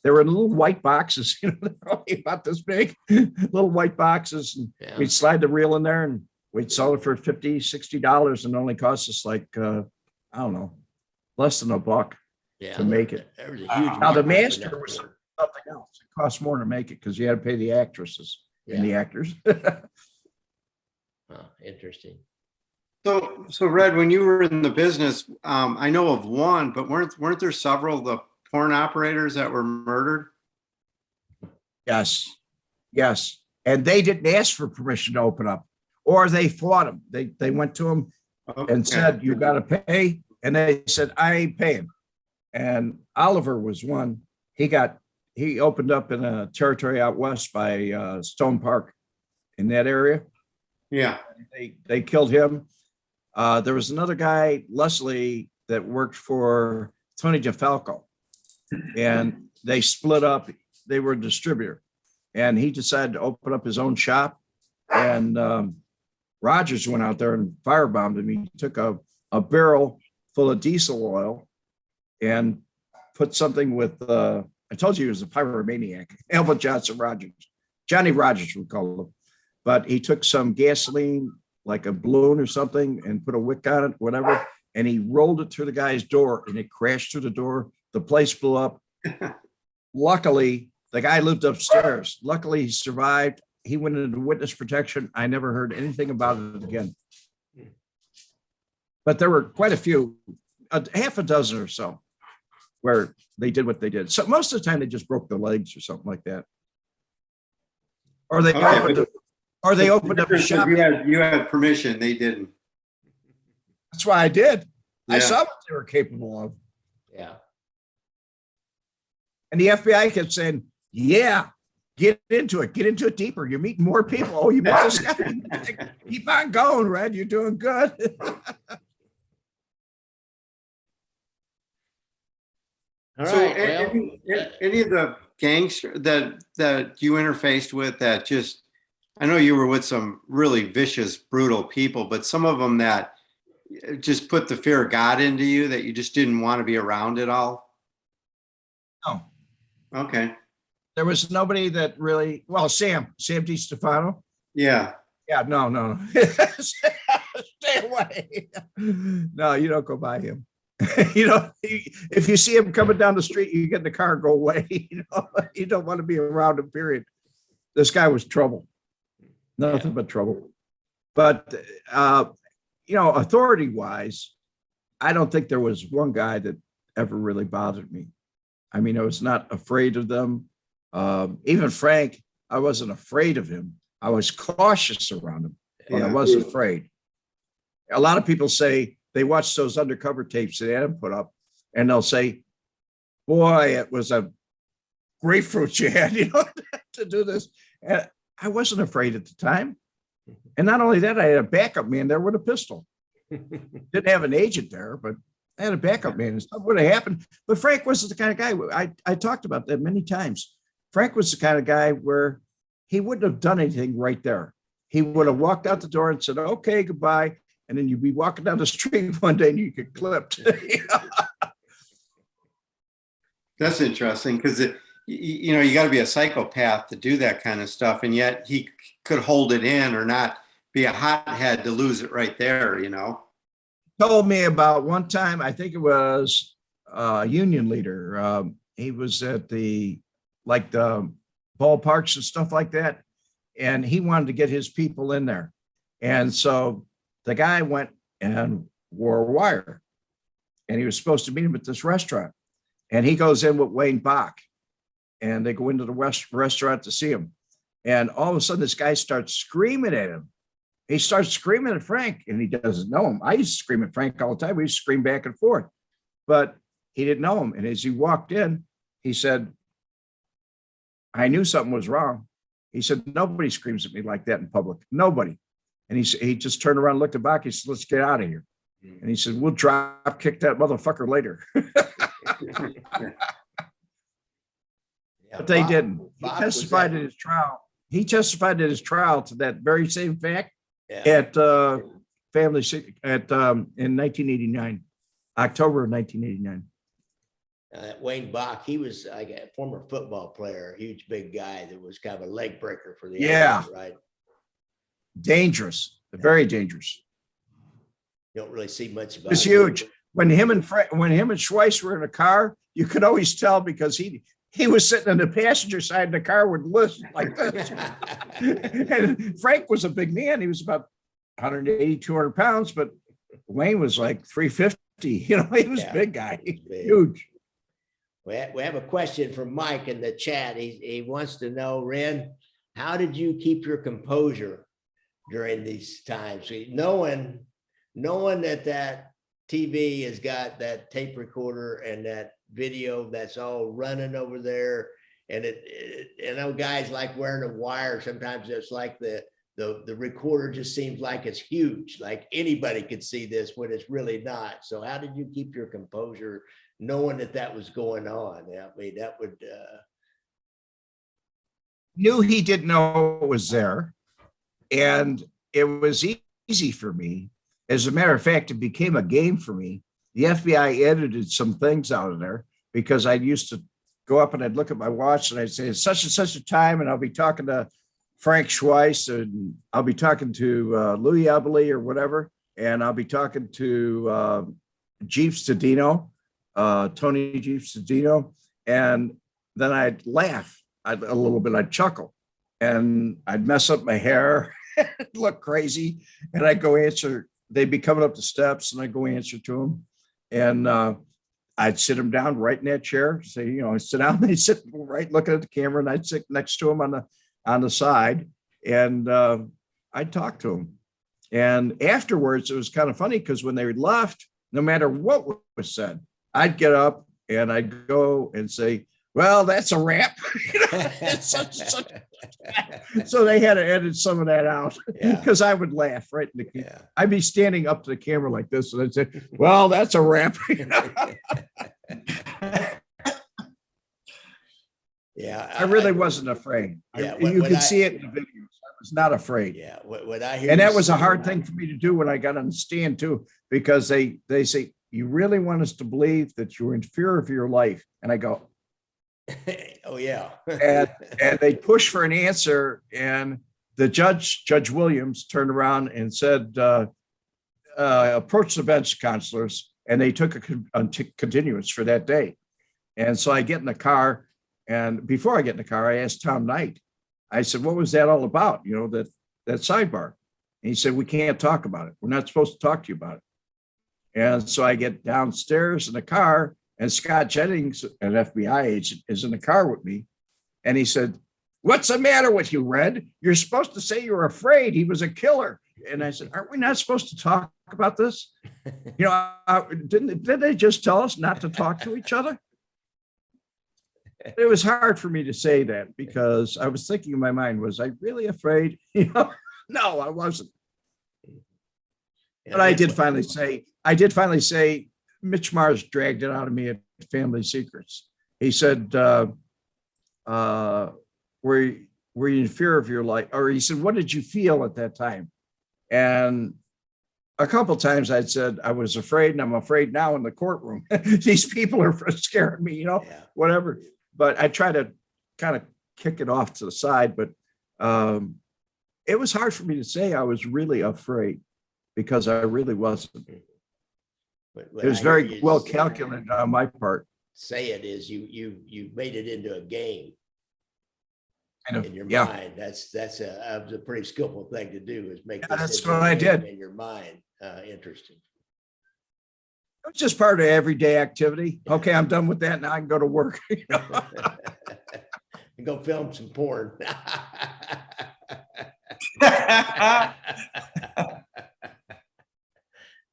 They were in little white boxes, you know, they're only about this big, little white boxes, and Yeah. we'd slide the reel in there and we'd sell it for $50, $60, and it only cost us like I don't know, less than $1 Yeah, to make it. There was a huge Now the market for master that. was something else. It cost more to make it because you had to pay the actresses and the actors. Oh, interesting. So Red, when you were in the business, I know of one, but weren't there several of the porn operators that were murdered? Yes, yes. And they didn't ask for permission to open up, or they fought them. They went to them and said, "You got to pay," and they said, "I ain't paying." And Oliver was one. He opened up in a territory out west by Stone Park, in that area. Yeah. They killed him. There was another guy, Leslie, that worked for Tony DeFalco, and they split up. They were a distributor, and he decided to open up his own shop. And Rogers went out there and firebombed him. He took a barrel full of diesel oil and put something with, I told you he was a pyromaniac, Alvin Johnson Rogers, Johnny Rogers, we call him. But he took some gasoline, like a balloon or something, and put a wick on it, whatever, and he rolled it through the guy's door, and it crashed through the door. The place blew up. Luckily, the guy lived upstairs. Luckily, he survived. He went into witness protection. I never heard anything about it again. But there were quite a few, half a dozen or so, where they did what they did. So most of the time, they just broke their legs or something like that. Or they opened up a shop. You had permission. They didn't. That's why I did. I Yeah. saw what they were capable of. Yeah. And the FBI kept saying, "Yeah, get into it deeper. You're meeting more people. Oh, you met this guy. Keep on going, Red. You're doing good." All So right. any of the gangsters that you interfaced with that just, I know you were with some really vicious, brutal people, but some of them that just put the fear of God into you that you just didn't want to be around at all? No. Okay. There was nobody that really, well, Sam DeStefano. Yeah. Yeah, no. Stay away. No, you don't go by him. You know, if you see him coming down the street, you get in the car and go away. You know, you don't want to be around him, period. This guy was trouble. Nothing but trouble. But, you know, authority wise, I don't think there was one guy that ever really bothered me. I mean, I was not afraid of them. Even Frank, I wasn't afraid of him. I was cautious around him, but I wasn't afraid. A lot of people say they watch those undercover tapes that Adam put up, and they'll say, "Boy, it was a grapefruit you had, you know, to do this." And I wasn't afraid at the time. And not only that, I had a backup man there with a pistol. Didn't have an agent there, but I had a backup man. Something would have happened. But Frank wasn't the kind of guy. I talked about that many times. Frank was the kind of guy where he wouldn't have done anything right there. He would have walked out the door and said, "Okay, goodbye." And then you'd be walking down the street one day and you get clipped. That's interesting because you know, you got to be a psychopath to do that kind of stuff. And yet he could hold it in or not be a hothead to lose it right there, you know? Told me about one time, I think it was a union leader. He was at the ballparks and stuff like that. And he wanted to get his people in there. And so the guy went and wore a wire, and he was supposed to meet him at this restaurant. And he goes in with Wayne Bach, and they go into the restaurant to see him. And all of a sudden, this guy starts screaming at him. He starts screaming at Frank, and he doesn't know him. I used to scream at Frank all the time. We used to scream back and forth, but he didn't know him. And as he walked in, he said, I knew something was wrong. He said, nobody screams at me like that in public. Nobody. And he just turned around, looked at back. He said, let's get out of here. And he said, we'll drop kick that motherfucker later. But they didn't. He testified at his trial. He testified at his trial to that very same fact at in 1989, October of 1989. Wayne Bach, he was like a former football player, a huge big guy that was kind of a leg breaker for the Irish, right? Dangerous, very dangerous. You don't really see much about it. It's huge. When him and Schweihs were in a car, you could always tell because he was sitting on the passenger side of the car with listen like this. And Frank was a big man. He was about 180, 200 pounds, but Wayne was like 350. You know, he was a big guy, huge. We have a question from Mike in the chat. He wants to know, Ren, how did you keep your composure during these times? Knowing that TV has got that tape recorder and that video that's all running over there. And I know guys like wearing a wire. Sometimes it's like the recorder just seems like it's huge, like anybody could see this when it's really not. So how did you keep your composure knowing that was going on? I mean, that would knew he didn't know it was there, and it was easy for me. As a matter of fact, it became a game for me. The FBI edited some things out of there because I used to go up and I'd look at my watch and I'd say it's such and such a time, and I'll be talking to Frank Schweihs, and I'll be talking to Louis Abilene or whatever, and I'll be talking to Jeeves Tadino, Tony Jeeves Tadino, and then I'd laugh a little bit, I'd chuckle, and I'd mess up my hair, look crazy, and I'd go answer. They'd be coming up the steps, and I'd go answer to them, and I'd sit them down right in that chair, say, you know, sit down. They'd sit right looking at the camera, and I'd sit next to them on the side, and I'd talk to them. And afterwards, it was kind of funny because when they left, no matter what was said, I'd get up and I'd go and say, well, that's a wrap. So they had to edit some of that out because I would laugh right in the I'd be standing up to the camera like this, and I'd say, well, that's a wrap. I really wasn't afraid. You can see it in the videos. I was not afraid. Yeah, what I hear, and that was a hard thing for me to do when I got on the stand too, because they say, you really want us to believe that you're in fear of your life, and I go, oh yeah. and they push for an answer, and the Judge Williams, turned around and said, approach the bench counselors, and they took a continuance for that day. And so I get in the car. And before I get in the car, I asked Tom Knight, I said, what was that all about? You know, that sidebar. And he said, we can't talk about it. We're not supposed to talk to you about it. And so I get downstairs in the car, and Scott Jennings, an FBI agent, is in the car with me. And he said, what's the matter with you, Red? You're supposed to say you're afraid he was a killer. And I said, aren't we not supposed to talk about this? You know, didn't they just tell us not to talk to each other? It was hard for me to say that because I was thinking in my mind, was I really afraid? You know, no, I wasn't. But I did finally say, Mitch Mars dragged it out of me at Family Secrets. He said, were you in fear of your life? Or he said, what did you feel at that time? And a couple of times I'd said, I was afraid, and I'm afraid now in the courtroom. These people are scaring me, you know, whatever. But I try to kind of kick it off to the side. But it was hard for me to say I was really afraid, because I really wasn't. It was very well calculated on my part. Say it is you made it into a game in your yeah. mind. That's a pretty skillful thing to do, is make Yeah, this that's into what a I game did. in your mind. Interesting. It was just part of everyday activity. Okay, I'm done with that. Now I can go to work. You know? And go film some porn.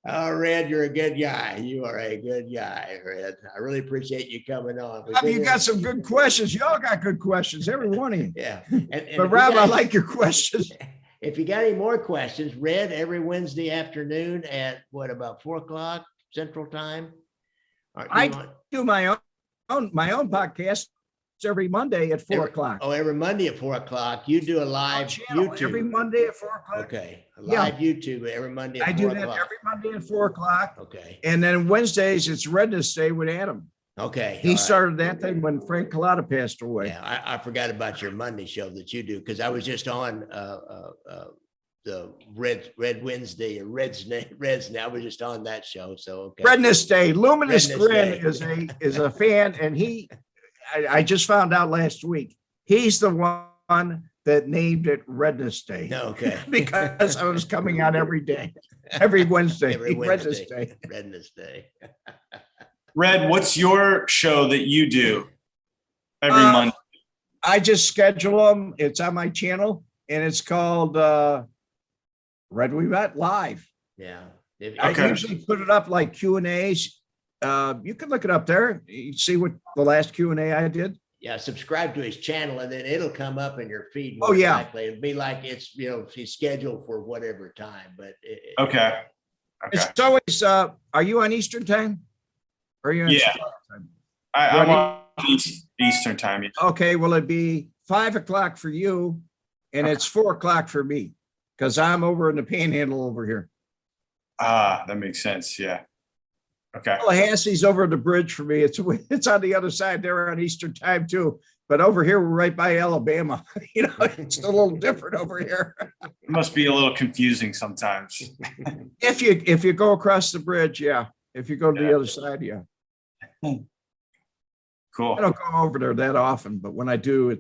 Oh, Red, you're a good guy. You are a good guy, Red. I really appreciate you coming on. We've Rob, been you here- got some good questions. Y'all got good questions, every one of you. Yeah. And But if you Rob, I guys- like your questions. If you got any more questions, Red, every Wednesday afternoon at what, about 4 o'clock Central Time? Or do you I want- do my own podcast every Monday at 4 o'clock. Oh, every Monday at 4 o'clock. You do a live Channel every YouTube. Monday at 4 o'clock. Okay, a Yeah. live YouTube every Monday I at do 4 that o'clock. every Monday at 4 o'clock. Okay, And then Wednesdays, it's Redness Day with Adam. okay. He all right. started that thing when Frank Collada passed away. Yeah, I forgot about your Monday show that you do, because I was just on the Red Wednesday or Red's now. I was just on that show. So okay. Redness Day, Luminous Redness Grin Day. is a fan, and I just found out last week, he's the one that named it Redness Day. Okay. Because I was coming out every day, every Wednesday, Every Redness Wednesday, Day. Redness Day. Red, what's your show that you do every Uh, Monday? I just schedule them. It's on my channel, and it's called Red Wemette Live. Yeah. If- I Okay. usually put it up like Q&As. You can look it up there. You see what the last Q&A I did. Yeah, subscribe to his channel and then it'll come up in your feed. Oh, more yeah. likely. It'll be like it's, he's scheduled for whatever time, but. Okay. Okay. It's always, are you on Eastern time? Or are you on Yeah. Central time? I'm on Eastern time. Yeah. Okay, well, it'd be 5 o'clock for you, and it's 4 o'clock for me, because I'm over in the panhandle over here. Ah, that makes sense. Yeah. Okay. Tallahassee's over the bridge for me. It's on the other side. They're on Eastern time too. But over here, we're right by Alabama. It's a little different over here. It must be a little confusing sometimes. If you go across the bridge, yeah. If you go to the other side, yeah. Cool. I don't go over there that often, but when I do,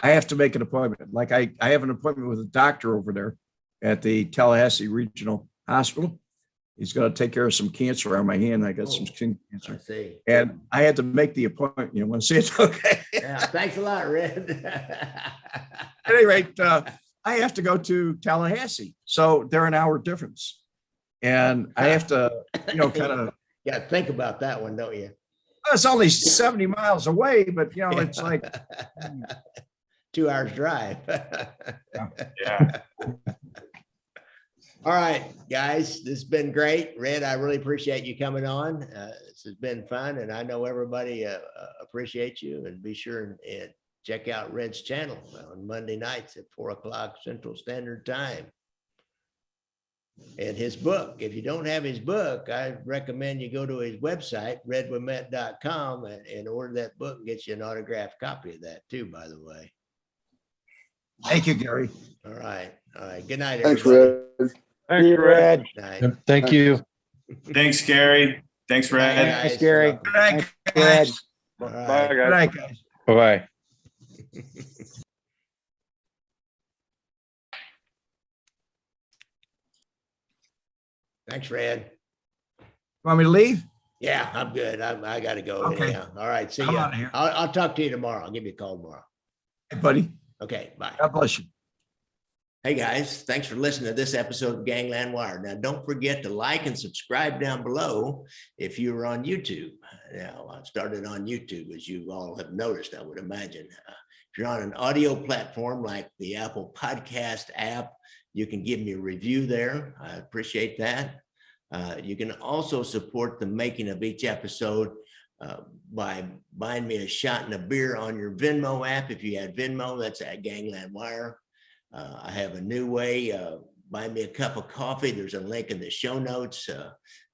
I have to make an appointment. Like I have an appointment with a doctor over there at the Tallahassee Regional Hospital. He's going to take care of some cancer on my hand. I got some skin I cancer, see. and I had to make the appointment. You want to see it? Okay. Yeah, thanks a lot, Red. At any rate, I have to go to Tallahassee, so they're an hour difference, and I have to, kind of. Yeah, think about that one, don't you? It's only 70 miles away, but it's like 2 hours drive. Yeah. All right, guys, this has been great. Red, I really appreciate you coming on. This has been fun, and I know everybody appreciates you. And be sure and check out Red's channel on Monday nights at 4 o'clock Central Standard Time. And his book, if you don't have his book, I recommend you go to his website, redwemette.com, and order that book and get you an autographed copy of that too, by the way. Thank you, Gary. All right. All right. Good night, Thanks, everybody. Red. See you, Red. Night. Thank you. Thanks, Gary. Thanks, Red. Night, Thanks, guys. Gary. Good night, Red. guys. All right. Bye, Good guys. night, guys. Bye-bye. Thanks, Red. Want me to leave? Yeah, I'm good. I got to go. Okay. Anyhow. All right. See I'm ya. outta here. I'll talk to you tomorrow. I'll give you a call tomorrow. Hey, buddy. Okay. Bye. God bless you. Hey guys, thanks for listening to this episode of Gangland Wire. Now, don't forget to like and subscribe down below if you're on YouTube. Now, I started on YouTube, as you all have noticed, I would imagine. If you're on an audio platform like the Apple Podcast app, you can give me a review there. I appreciate that. You can also support the making of each episode by buying me a shot and a beer on your Venmo app. If you have Venmo, that's at Gangland Wire. I have a new way, buy me a cup of coffee. There's a link in the show notes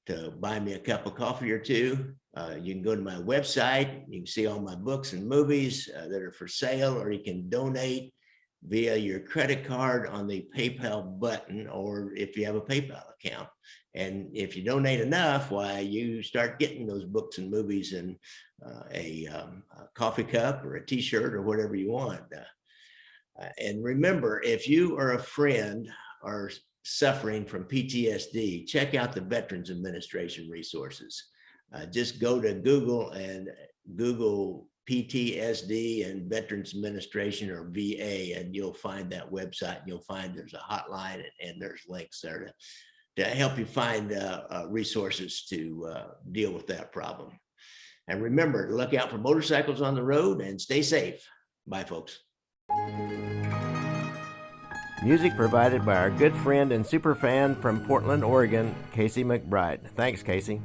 to buy me a cup of coffee or two. You can go to my website. You can see all my books and movies that are for sale, or you can donate via your credit card on the PayPal button, or if you have a PayPal account. And if you donate enough, why, you start getting those books and movies in a coffee cup or a t-shirt or whatever you want. And remember, if you or a friend are suffering from PTSD, check out the Veterans Administration resources. Just go to Google and Google PTSD and Veterans Administration, or VA, and you'll find that website. And you'll find there's a hotline, and there's links there to help you find resources to deal with that problem. And remember to look out for motorcycles on the road and stay safe. Bye, folks. Music provided by our good friend and super fan from Portland, Oregon, Casey McBride. Thanks, Casey.